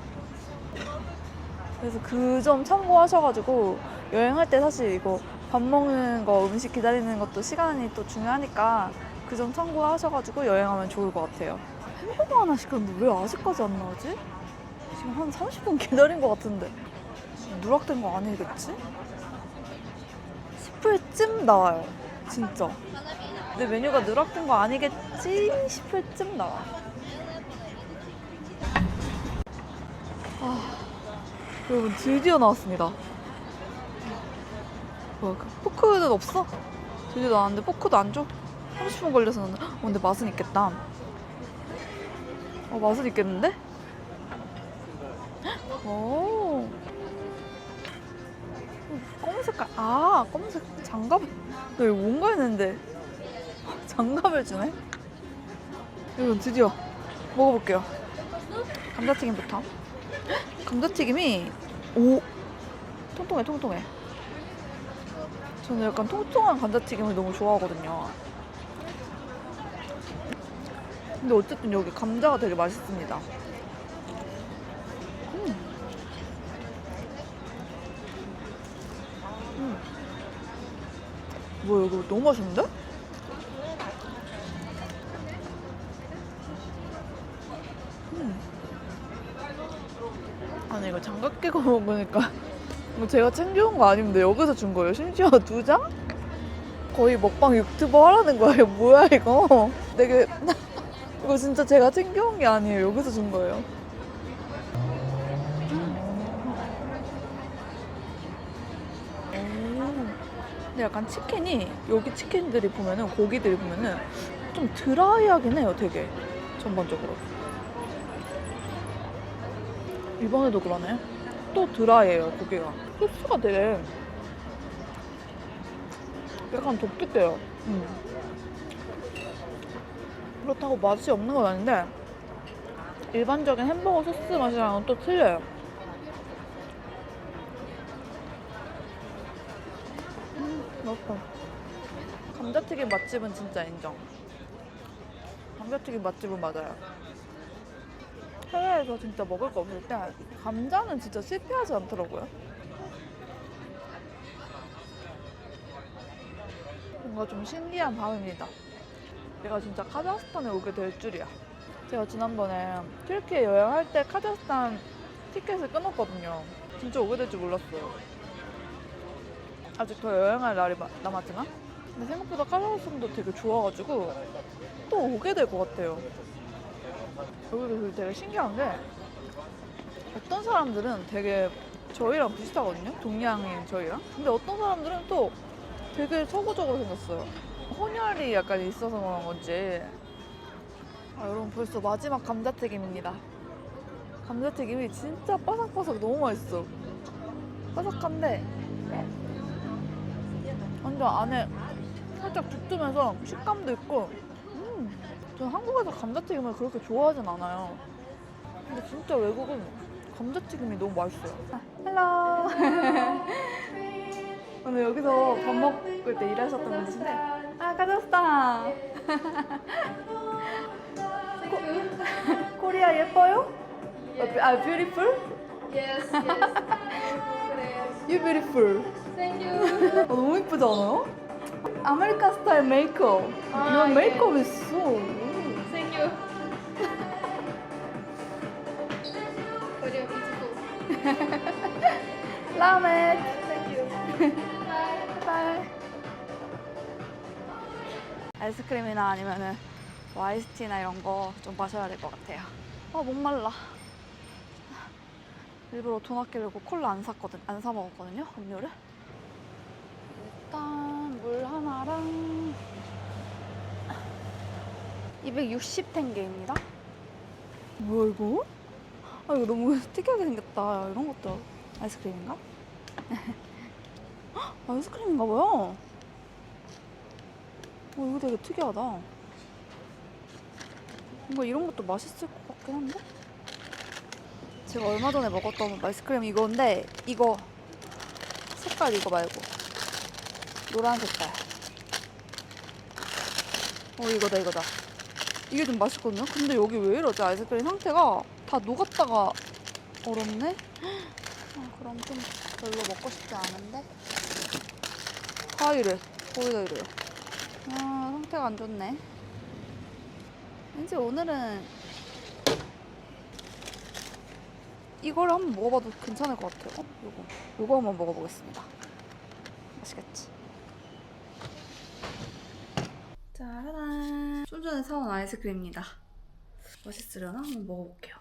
그래서 그 점 참고하셔가지고 여행할 때 사실 이거 밥 먹는 거 음식 기다리는 것도 시간이 또 중요하니까 그 점 참고하셔가지고 여행하면 좋을 것 같아요. 햄버거 하나 시켰는데 왜 아직까지 안 나오지? 지금 한 30분 기다린 것 같은데 누락된 거 아니겠지? 10분쯤 나와요 진짜. 내 메뉴가 누락된 거 아니겠지 싶을 쯤 나와. 여러분 드디어 나왔습니다. 뭐야 포크는 없어? 드디어 나왔는데 포크도 안 줘? 30분 걸려서 나는 근데 맛은 있겠다. 맛은 있겠는데? 오 검은 색깔. 검은색 장갑. 나 이거 뭔가 했는데 장갑을 주네. 여러분 드디어 먹어볼게요. 감자튀김부터. 감자튀김이 통통해. 저는 약간 통통한 감자튀김을 너무 좋아하거든요. 근데 어쨌든 여기 감자가 되게 맛있습니다. 뭐야, 이거 너무 맛있는데? 아니, 이거 장갑 끼고 먹으니까 뭐 제가 챙겨온 거 아닌데 여기서 준 거예요? 심지어 2장? 거의 먹방 유튜버 하라는 거예요. 뭐야 이거? 되게 이거 진짜 제가 챙겨온 게 아니에요. 여기서 준 거예요. 근데 약간 치킨이 여기 치킨들이 보면은 고기들이 보면은 좀 드라이하긴 해요. 되게 전반적으로. 이번에도 그러네. 또 드라이해요 고기가. 소스가 되게 약간 독특해요. 그렇다고 맛이 없는 건 아닌데 일반적인 햄버거 소스 맛이랑은 또 틀려요. 맛있다. 감자튀김 맛집은 진짜 인정. 감자튀김 맛집은 맞아요. 해외에서 진짜 먹을 거 없을 때 감자는 진짜 실패하지 않더라고요. 뭔가 좀 신기한 밤입니다. 내가 진짜 카자흐스탄에 오게 될 줄이야. 제가 지난번에 튀르키예 여행할 때 카자흐스탄 티켓을 끊었거든요. 진짜 오게 될 줄 몰랐어요. 아직 더 여행할 날이 남았지만 근데 생각보다 카자흐스탄도 되게 좋아가지고 또 오게 될 것 같아요. 여기도 되게 신기한 게 어떤 사람들은 되게 저희랑 비슷하거든요. 동양인 저희랑. 근데 어떤 사람들은 또 되게 서구적으로 생겼어요. 혼혈이 약간 있어서 그런 건지. 여러분 벌써 마지막 감자튀김입니다. 감자튀김이 진짜 바삭바삭 너무 맛있어. 바삭한데 완전 안에 살짝 두툼해서 식감도 있고 저는 한국에서 감자튀김을 그렇게 좋아하진 않아요. 근데 진짜 외국은 감자튀김이 너무 맛있어요. 헬로. 오늘 여기서 밥 먹을 때 일하셨던 분이신데 카자흐스탄. 코리아 예뻐요? beautiful? Yes, yes. You beautiful. Thank you. 너무 예쁘지 않아요? 아메리칸 스타일 메이크업. Your 예. makeup is so. Thank you. Korea beautiful. 라멘. Thank you. Bye. 바이. 아이스크림이나 아니면은 아이스티나 이런 거 좀 마셔야 될 것 같아요. 목말라. 일부러 돈 아끼려고 콜라 안 사 먹었거든요, 음료를. 일단 물 하나랑 260탱게입니다. 뭐야 이거? 이거 너무 특이하게 생겼다. 이런 것도 아이스크림인가? 아이스크림인가 봐요. 이거 되게 특이하다. 뭔가 이런 것도 맛있을 것 같긴 한데? 제가 얼마 전에 먹었던 아이스크림 이건데 이거 색깔 이거 말고 노란 색깔. 이거다. 이게 좀 맛있거든요? 근데 여기 왜 이러지? 아이스크림 상태가 다 녹았다가 얼었네? 그럼 좀 별로 먹고 싶지 않은데? 다 이래. 거의 다 이래요. 상태가 안 좋네. 왠지 오늘은 이걸 한번 먹어봐도 괜찮을 것 같아요. 요거 한번 먹어보겠습니다. 맛있겠지? 짜라란. 좀 전에 사온 아이스크림입니다. 맛있으려나? 한번 먹어볼게요.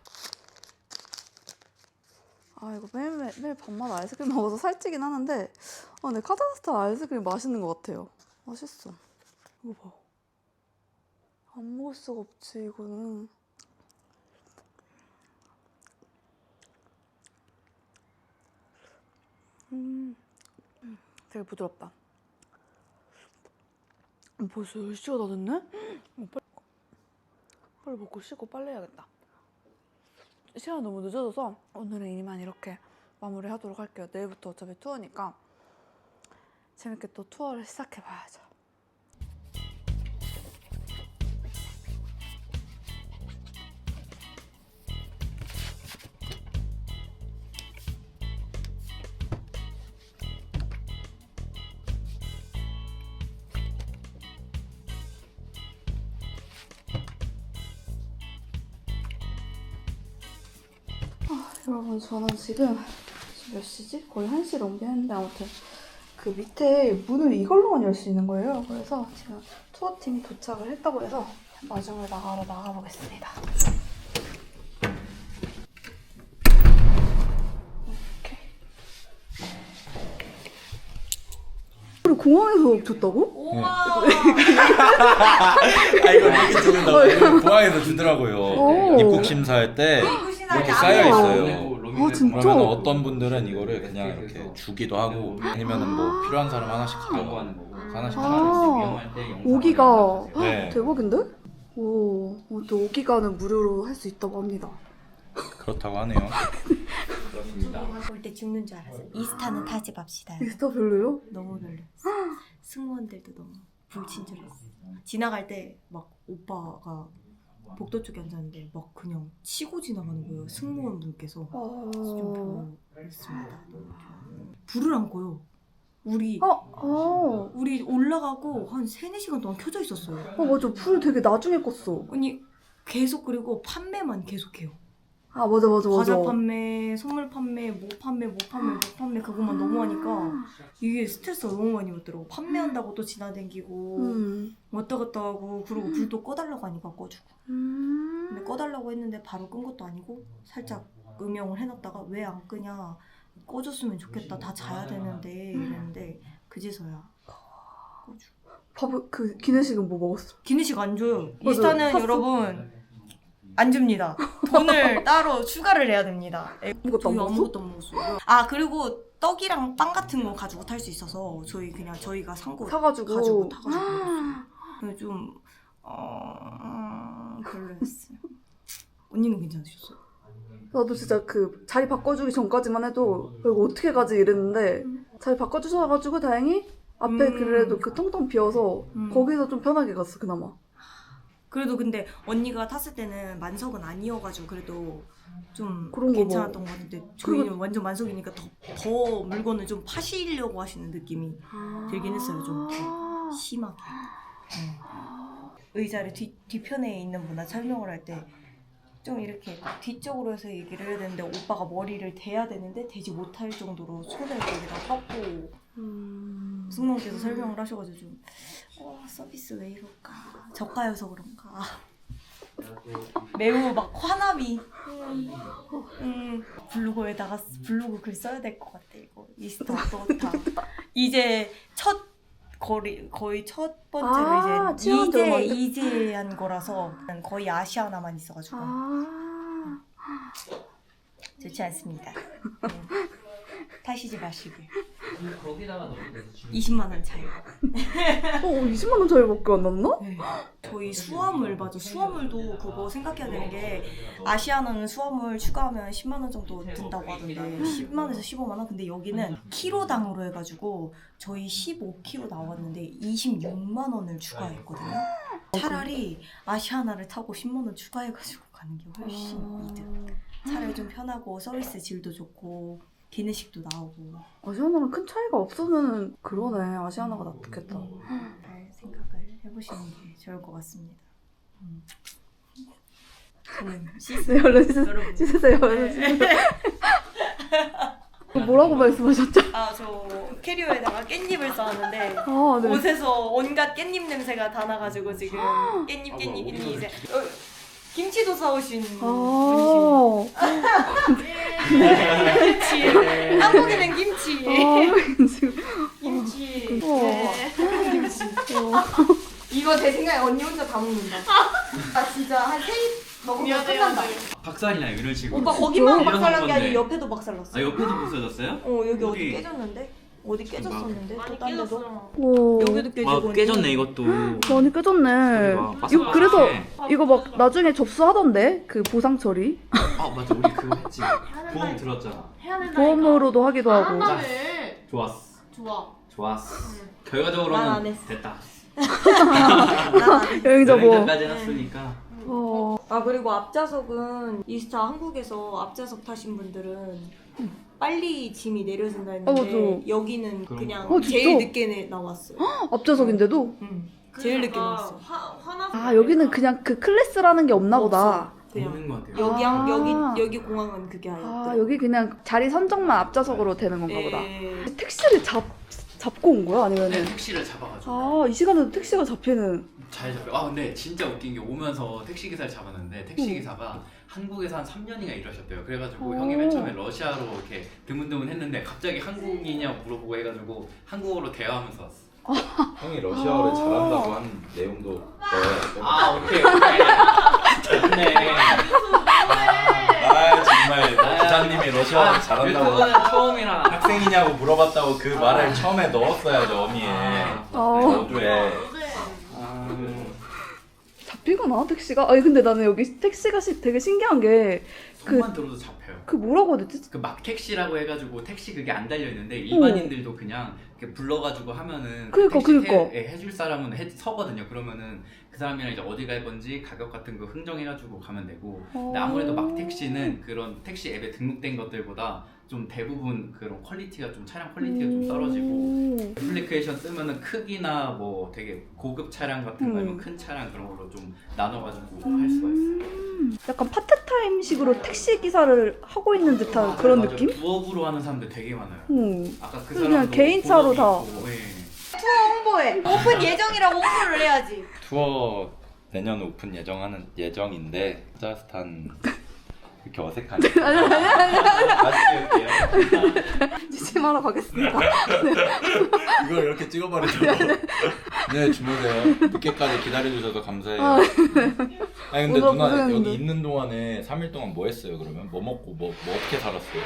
이거 매일 밤마다 아이스크림 먹어서 살찌긴 하는데 근데 카자흐스탄 아이스크림 맛있는 것 같아요. 맛있어. 이거 봐. 안 먹을 수가 없지 이거는. 되게 부드럽다. 벌써 10시가 다 됐네? 빨리 먹고 씻고 빨리 해야겠다. 시간이 너무 늦어져서 오늘은 이만 이렇게 마무리하도록 할게요. 내일부터 어차피 투어니까 재밌게 또 투어를 시작해봐야죠. 여러분 저는 지금 몇 시지? 거의 1시를 넘겼는데 아무튼 그 밑에 문을 이걸로만 열 수 있는 거예요. 그래서 지금 투어팀이 도착을 했다고 해서 마중을 나가보겠습니다. 이렇게. 공항에서 줬다고? 아 이거 얘기 듣는다고 공항에서 주더라고요. 오. 입국 심사할 때 이렇게 쌓여 있어요. 아 진짜? 그러면 어떤 분들은 이거를 그냥 이렇게 주기도 하고 아니면은 뭐 필요한 사람 하나씩 가져가는 거고 하나씩 아, 5기가 네. 대박인데? 오, 또 5기가는 무료로 할 수 있다고 합니다. 그렇다고 하네요. 볼 때 죽는 줄 알았어요. 이스타는 타지 맙시다. 인스타 별로요? 너무 별로였어. 승무원들도 너무 불친절했어. 지나갈 때 막 오빠가 복도 쪽에 앉았는데 막 그냥 치고 지나가는 거예요. 승무원분께서. 좀 별로였습니다. 불을 안 꺼요. 우리 올라가고 한 3-4시간 동안 켜져 있었어요. 맞아. 불 되게 나중에 껐어. 아니 계속 그리고 판매만 계속해요. 아 맞아. 과자 판매, 선물 판매, 뭐 판매 그것만 너무 하니까 이게 스트레스가 너무 많이 받더라고. 판매한다고 또 지나다니고 왔다 갔다 하고 그리고 불도 꺼달라고 하니까 꺼주고. 근데 꺼달라고 했는데 바로 끈 것도 아니고 살짝 음영을 해놨다가 왜 안 끄냐, 꺼줬으면 좋겠다, 다 자야 되는데 이랬는데 그제서야 꺼주고. 밥 그 기내식은 뭐 먹었어? 기내식 안 줘요. 맞아요. 이스타는 샀어. 여러분 안 줍니다. 돈을 따로 추가를 해야 됩니다. 아무것도 안 저희 먹었어? 아무것도 안 먹었어요. 아 그리고 떡이랑 빵 같은 거 가지고 탈 수 있어서 저희 그냥 저희가 산 거 사가지고 가지고 타가지고 먹었어요. 좀 별로였어요. 언니는 괜찮으셨어요? 나도 진짜 그 자리 바꿔주기 전까지만 해도 이거 어떻게 가지 이랬는데 자리 바꿔주셔가지고 다행히 앞에 그래도 그 텅텅 비어서 거기서 좀 편하게 갔어 그나마. 그래도 근데 언니가 탔을 때는 만석은 아니어가지고 그래도 좀 그런 거 괜찮았던 것 같은데 저희는 완전 만석이니까 더 물건을 좀 파시려고 하시는 느낌이 들긴 했어요. 좀 더 심하게. 의자를 뒤편에 있는 분한테 설명을 할 때 좀 이렇게 뒤쪽으로 해서 얘기를 해야 되는데 오빠가 머리를 대야 되는데 대지 못할 정도로 손을 거기다 뻗고 승무원께서 설명을 하셔가지고 좀 서비스 왜 이럴까, 저가여서 그런가 매우 막 화남이 블로그에다가 블로그 글 써야 될 것 같아. 이거 이스타 다 이제 거의 첫 번째로 이제 한 거라서 거의 아시아나만 있어가지고 좋지 않습니다. 타시지 마시고 20만 원 차이. 20만 원 차이밖에 안 났나? 네. 저희 수화물도 그거 생각해야 되는 게 아시아나는 수화물 추가하면 10만 원 정도 든다고 하던데 10만 원에서 15만 원. 근데 여기는 키로당으로 해가지고 저희 15kg 나왔는데 26만 원을 추가했거든요. 차라리 아시아나를 타고 10만 원 추가해가지고 가는 게 훨씬 이득. 차라리 좀 편하고 서비스 질도 좋고 기내식도 나오고. 아시아나랑 큰 차이가 없으면 그러네. 아시아나가 낫겠다. 잘 생각을 해보시는 게 좋을 것 같습니다. 저는 네, 얼른 여러분. 씻으세요. 뭐라고 말씀하셨죠? 저 캐리어에다가 깻잎을 쌓았는데 네. 옷에서 온갖 깻잎 냄새가 다 나가지고 지금 깻잎 이제 김치도 싸오신 분이시고 김치 한국에는 김치 김치 김치 이거 제 생각에 언니 혼자 다 먹는다. 진짜 한 3입 먹으면 끝난다. 박살이나요 이런 식으로. 오빠 거기만 이런 박살난 게 건데. 아니고 옆에도 박살났어. 옆에도 부서졌어요? 여기 어디 어디? 깨졌는데? 어디 깨졌었는데? 또 딴 데도? 오, 여기도 깨지고 깨졌네 이것도. 많이 깨졌네. 봐. 이거 그래서 이거 막 나중에 접수하던데 그 보상 처리 맞아 우리 그거 했지. 보험 들었잖아. 보험으로도 하기도 하고. 좋았어. 좋았어. 난 안 결과적으로는 했어. 됐다. 여행자 뭐. 여행자까지 해놨으니까. 그리고 앞좌석은 이스타 한국에서 앞좌석 타신 분들은 빨리 짐이 내려진다 했는데 맞아. 여기는 그럼. 그냥 진짜? 제일 늦게 나왔어요. 앞좌석인데도? 제일 늦게 나왔어. 여기는 그냥 그 클래스라는 게 없나 보다. 그냥 있는 것 같아요. 여기 아. 여기 공항은 그게 아예 아 없더라고요. 여기 그냥 자리 선정만 앞좌석으로 되는 건가 보다. 예. 택시를 잡고 온 거야? 아니면은 택시를 잡아가지고 아 이 시간에도 택시가 잡히는. 잘 잡혀. 아 근데 진짜 웃긴 게 오면서 택시 기사를 잡았는데 택시 기사가 한국에서 한 3년이나 일하셨대요. 그래가지고 형이 맨 처음에 러시아로 이렇게 드문드문 했는데 갑자기 한국인이냐고 물어보고 해가지고 한국어로 대화하면서 왔어. 형이 러시아어를 잘한다고 한 내용도 넣어야 아 오케이 오케이. 좋네. 아 정말 기자님이 러시아어를 잘한다고 유튜브는 처음이라. 학생이냐고 물어봤다고 그 말을 처음에 넣었어야죠 어미에 어두에. 잡히구나 택시가. 아니 근데 나는 여기 택시가 되게 신기한 게 손만 들어도 잡혀요. 그 뭐라고 해야 되지? 그 막 택시라고 해가지고 택시 그게 안 달려 있는데 일반인들도 그냥 이렇게 불러가지고 하면은 그러니까, 택시 그러니까. 해줄 사람은 서거든요. 그러면은 그 사람이랑 이제 어디 갈 건지 가격 같은 거 흥정해가지고 가면 되고. 근데 아무래도 막 택시는 그런 택시 앱에 등록된 것들보다 좀 대부분 그런 퀄리티가 좀 차량 퀄리티가 좀 떨어지고 애플리케이션 쓰면은 크기나 뭐 되게 고급 차량 같은 거 아니면 큰 차량 그런 걸로 좀 나눠가지고 할 수가 있어요. 약간 파트타임식으로 택시 기사를 하고 있는 듯한 그런 맞아. 느낌? 부업으로 하는 사람들 되게 많아요. 그냥 아까 그 사람도 개인 차로 다. 본업이 있고, 예. 홍보해. 오픈 예정이라고 홍보를 해야지. 투어 내년 오픈 예정인데 카자흐스탄 이렇게 어색하네. 다시 찍을게요. 취침하러 가겠습니다. 이걸 이렇게 찍어버리죠. 네 주무세요. 늦게까지 기다려주셔서 감사해요. 아니 근데 뭐가 누나 고생했는데. 여기 있는 동안에 3일 동안 뭐 했어요 그러면? 뭐 먹고 뭐 어떻게 살았어요?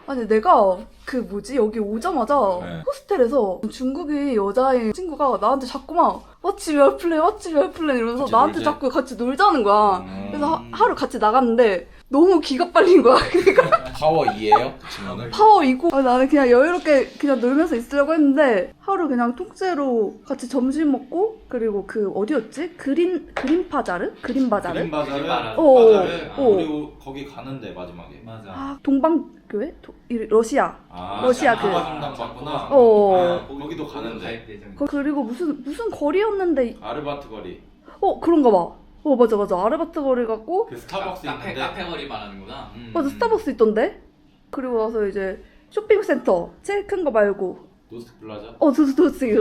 아니 내가 그 뭐지 여기 오자마자 네. 호스텔에서 중국인 여자인 친구가 나한테 자꾸만 왓츠 유어 플랜 왓츠 유어 플랜 이러면서 같이 나한테 놀지? 자꾸 같이 놀자는 거야. 그래서 하루 같이 나갔는데 너무 기가 빨린 거야. 파워 2예요? 그 친구는? 파워 이고 나는 그냥 여유롭게 그냥 놀면서 있으려고 했는데 하루 그냥 통째로 같이 점심 먹고 그리고 그 어디였지? 그린바자르? 그린바자르? 그린바자르? 어, 바자르? 어. 우리 거기 가는데 마지막에 맞아. 아 동방교회? 러시아. 러시아 그- 성당 봤구나. 어. 아, 거기도 가는데. 가입 예정. 그리고 무슨 거리였는데 아르바트 거리. 그런가 봐. 맞아 아르바트 거리 같고 그 스타벅스 있는데. 카페 거리 말하는구나. 맞아 스타벅스 있던데. 그리고 나서 이제 쇼핑센터 제일 큰 거 말고 노스트 플라자? 도스틱.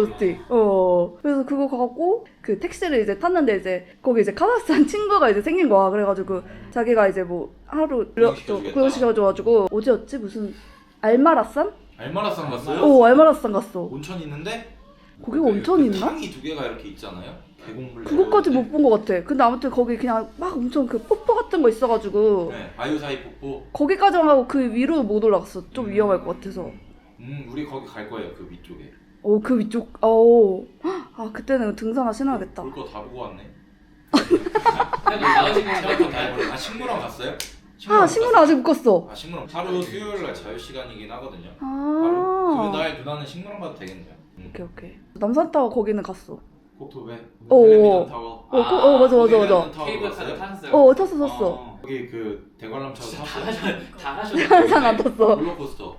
그래서 그거 가고 그 택시를 이제 탔는데 이제 거기 이제 카자흐스탄 친구가 이제 생긴 거야. 그래가지고 자기가 이제 뭐 하루 구경시켜주겠다. 구경시켜줘가지고 어디였지 무슨 알마라산? 알마라산 갔어요? 알마라산 갔어. 온천 있는데? 거기가 온천이 있나? 창이 두 개가 이렇게 있잖아요. 계곡물. 그것까지 내려오는데. 못 본 것 같아. 근데 아무튼 거기 그냥 막 엄청 그 폭포 같은 거 있어가지고 네, 아유사이 폭포. 거기까지만 하고 그 위로 못 올라갔어. 좀 위험할 것 같아서. 우리 거기 갈 거예요. 그 위쪽에. 그 위쪽. 그때는 등산화 신어야겠다. 볼 거 다 보고 왔네. 나가지고 식물원 갔어요? 식물은 아직 못 갔어. 식물원. 하루 수요일 날 자유 시간이긴 하거든요. 하루. 그날 누나는 식물원 가도 되겠네요. 오케이. 남산타워 거기는 갔어. 콕토베. 어. 텔레비전 타워. 맞아. 텔레비전 타워 케이블 갔어요? 카드 탔어요. 탔어. 거기 그 대관람 차도 탔어요. 다 가셨네. 항상 안 탔어. 롤러코스터.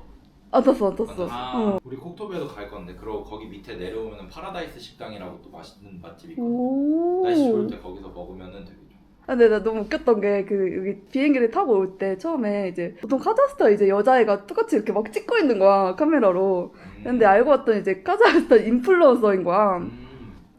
안 탔어. 아. 우리 콕토베도 갈 건데 그리고 거기 밑에 내려오면 파라다이스 식당이라고 또 맛있는 맛집이 있거든요. 날씨 좋을 때 거기서 먹으면은 되게 좋아. 근데 나 너무 웃겼던 게 그 여기 비행기를 타고 올 때 처음에 이제 보통 카자흐스탄 이제 여자애가 똑같이 이렇게 막 찍고 있는 거야 카메라로. 근데 알고 봤더니 이제 카자흐스탄 인플루언서인 거야.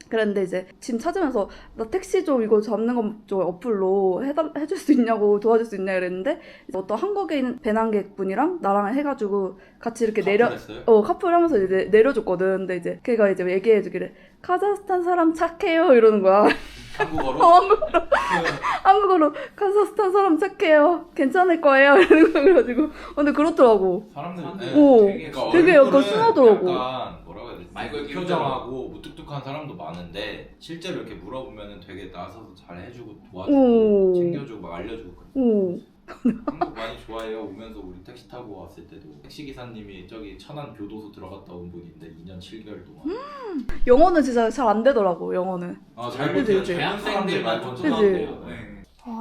그랬는데 이제 짐 찾으면서 나 택시 좀 이거 잡는 거 좀 어플로 해줄 수 있냐고 도와줄 수 있냐 이랬는데 어떤 한국인 배낭객분이랑 나랑 해가지고 같이 이렇게 카풀하면서 이제 내려줬거든. 근데 이제 걔가 이제 얘기해주기를 카자흐스탄 사람 착해요 이러는 거야. 한국어로? 한국어로 카자흐스탄 사람 착해요. 괜찮을 거예요 이러는 거 그래가지고 근데 그렇더라고. 사람들 되게 약간 순하더라고. 약간 뭐라고 해야 되지? 말걸 표정하고 무뚝뚝한 사람도 많은데 실제로 이렇게 물어보면은 되게 나서서 잘 해주고 도와주고 챙겨주고 막 알려주고 그래. 한국 많이 좋아해요. 오면서 우리 택시 타고 왔을 때도 택시 기사님이 저기 천안 교도소 들어갔다 온 분인데 2년 7개월 동안. 영어는 진짜 잘 안 되더라고. 영어는. 잘 그치, 못해요. 그치. 젊은 사람들 말고 그치. 좋아한대요.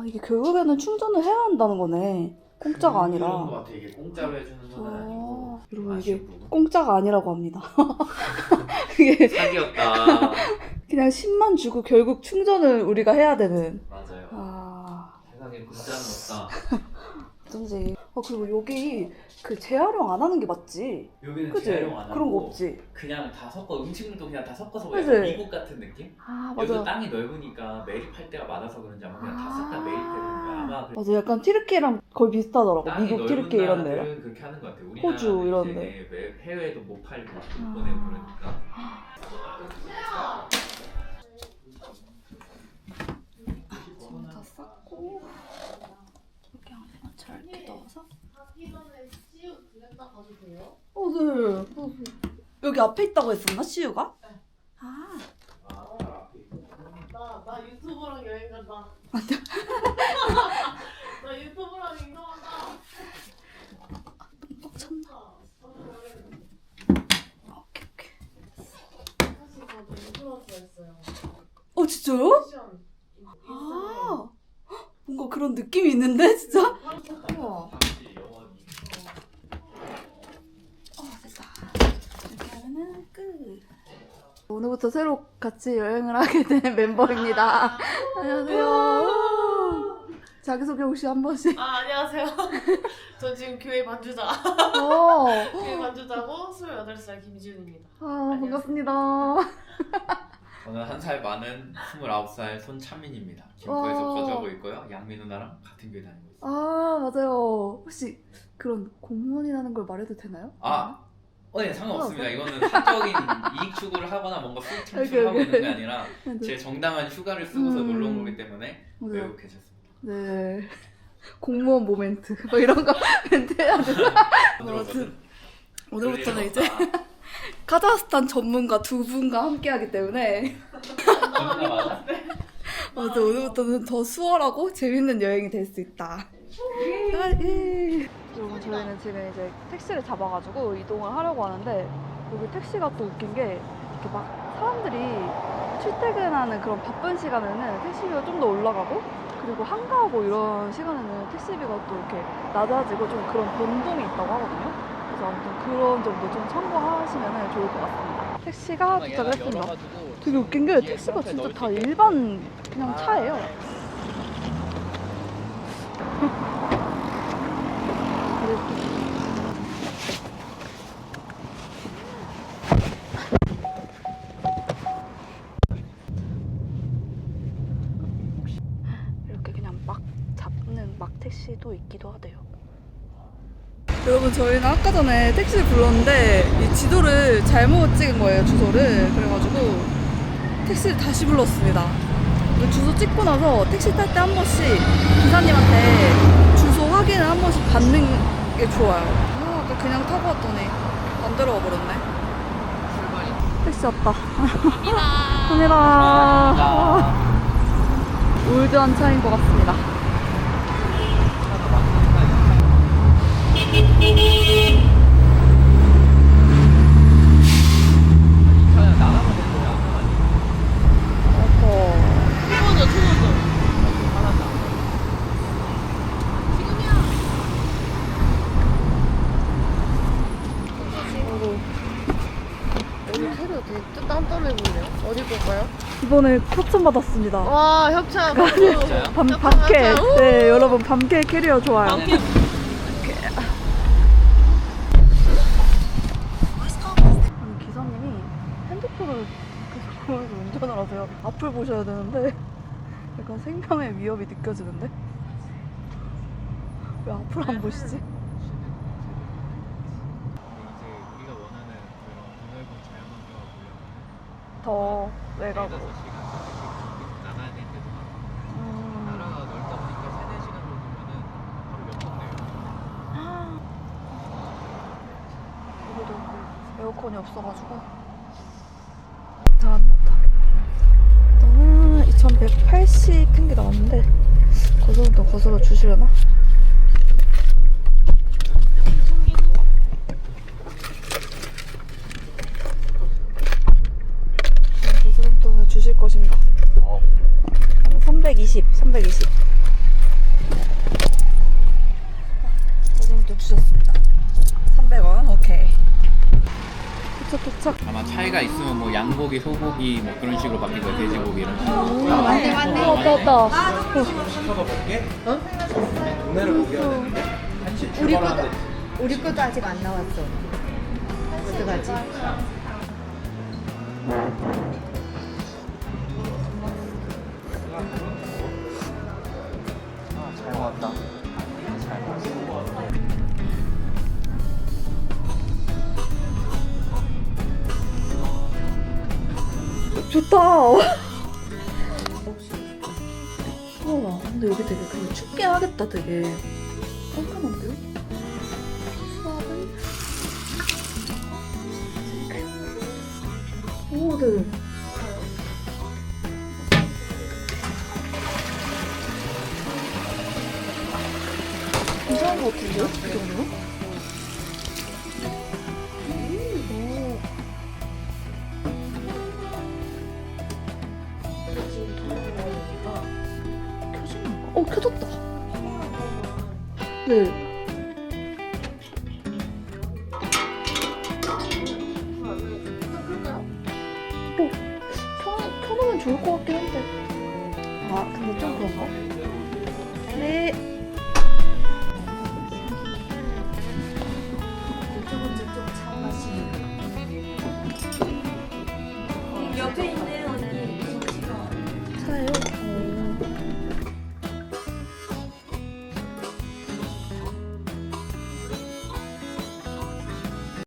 이게 결국에는 충전을 해야 한다는 거네. 공짜가 아니라. 그런 거 같아. 이게 공짜로 해주는 건 아니고. 여러분 이게 아쉽고. 공짜가 아니라고 합니다. 이게 사기였다. 그냥 10만 주고 결국 충전을 우리가 해야 되는. 맞아요. 세상에 문자는 없다. 어쩐지. 그리고 여기 그 재활용 안 하는 게 맞지? 여기는 그치? 재활용 안 하고 그런 거 없지? 그냥 다 섞어 음식물도 그냥 다 섞어서 그치? 약간 미국 같은 느낌? 아 여기도 맞아. 땅이 넓으니까 매립할 데가 많아서 그런지 아마 그냥 다 싹 다 매립해 놓은 거야. 아마 그 맞아, 약간 튀르키예랑 거의 비슷하더라고. 땅이 미국 넓은 튀르키예 이런 데. 나라들은 그렇게 하는 것 같아. 호주 우리나라는 이런 이제 해외에도 못 팔고 못 보내고 그러니까. 손 다 쌌고 여기 안에만 잘 이렇게 넣어서. 네. 여기 앞에 있다고 했었나, CU가? 아. 나 유튜버랑 여행 간다. 나 유튜버랑 인도한다. 꽉 찼나? 오케이. 사실 저도 인플루언서였어요. 진짜요? 패션. 아. 뭔가 그런 느낌이 있는데, 진짜? 우와. 됐다. 이렇게 하면은 끝. 오늘부터 새로 같이 여행을 하게 된 멤버입니다. 안녕하세요. 자기소개 혹시 한 번씩. 안녕하세요. 저 지금 교회 반주자. 교회 반주자고 28살 김지훈입니다. 반갑습니다. 저는 1살 많은 29살 손찬민입니다. 김포에서 와. 거주하고 있고요. 양미 누나랑 같은 교회 다니고 있어요. 맞아요. 혹시 그런 공무원이라는 걸 말해도 되나요? 네, 상관없습니다. 이거는 사적인 이익 추구를 하거나 뭔가 수익 창출을 하고 있는 게 아니라 제 정당한 휴가를 쓰고서 놀러 온 거기 때문에 외우고 계셨습니다. 네. 공무원 모멘트 뭐 이런 거 멘트 해야 되나? 오늘부터는 이제 카자흐스탄 전문가 두 분과 함께하기 때문에 맞아? 맞아, 오늘부터는 더 수월하고 재밌는 여행이 될 수 있다. 여러분, 저희는 지금 이제 택시를 잡아가지고 이동을 하려고 하는데 여기 택시가 또 웃긴 게 이렇게 막 사람들이 출퇴근하는 그런 바쁜 시간에는 택시비가 좀 더 올라가고 그리고 한가하고 이런 시간에는 택시비가 또 이렇게 낮아지고 좀 그런 변동이 있다고 하거든요. 그래서 아무튼 그런 점도 좀 참고하시면 좋을 것 같습니다. 택시가 도착을 했습니다. 되게 웃긴 게 택시가 진짜 다 일반 그냥 차예요. 이렇게 그냥 막 잡는 막 택시도 있기도 하대요. 여러분, 저희는 아까 전에 택시를 불렀는데 이 지도를 잘못 찍은 거예요, 주소를. 그래가지고 택시를 다시 불렀습니다. 주소 찍고 나서 택시 탈 때 한 번씩 기사님한테 주소 확인을 한 번씩 받는 게 좋아요. 아까 그냥 타고 왔더니 반대로 와버렸네. 택시 왔다. 갑니다. 올드한 차인 것 같습니다. 딴딴해 보이네요. 어디 볼까요? 이번에 협찬 받았습니다. 와, 협찬. 밤캐. 네, 여러분, 밤캐 캐리어 좋아요. 아니, 기사님이 핸드폰을 계속 보면서 운전을 하세요. 앞을 보셔야 되는데 약간 생명의 위협이 느껴지는데? 왜 앞을 안 보시지? 이제 우리가 원하는 그런 넓은 자연환경을 보려면 더 외곽으로. 나가야 될 때도 많고 나라가 넓다 보니까 3-4시간 정도면은 바로 옆 동네예요. 여기도 에어컨이 없어가지고 나왔나보다. 저는 2180 핑계 나왔는데 거스름돈 거슬러 주시려나? 거스름돈을 주실 것인가? 320 거스름돈 주셨습니다. 300원, 오케이. 도착했다. 아마 차이가 있으면 뭐 양고기, 소고기 뭐 그런 식으로 바뀔 거예요. 돼지고기 이런 식으로. 맞네. 왔다. 동네를 보겨야 되는데 1시 출발하는데 우리 것도 아직 안 나왔어. 어떡하지? 잘 먹었다. 잘 먹었어. 좋다. 우와, 근데 여기 되게 그냥 춥게 하겠다, 되게. 깔끔한데요? 오, 네. 괜찮은 것 같은데요? 이 정도면? 켜졌다. 네. 켜놓으면 좋을 것 같긴 한데. 아, 근데 좀 그런가? 네.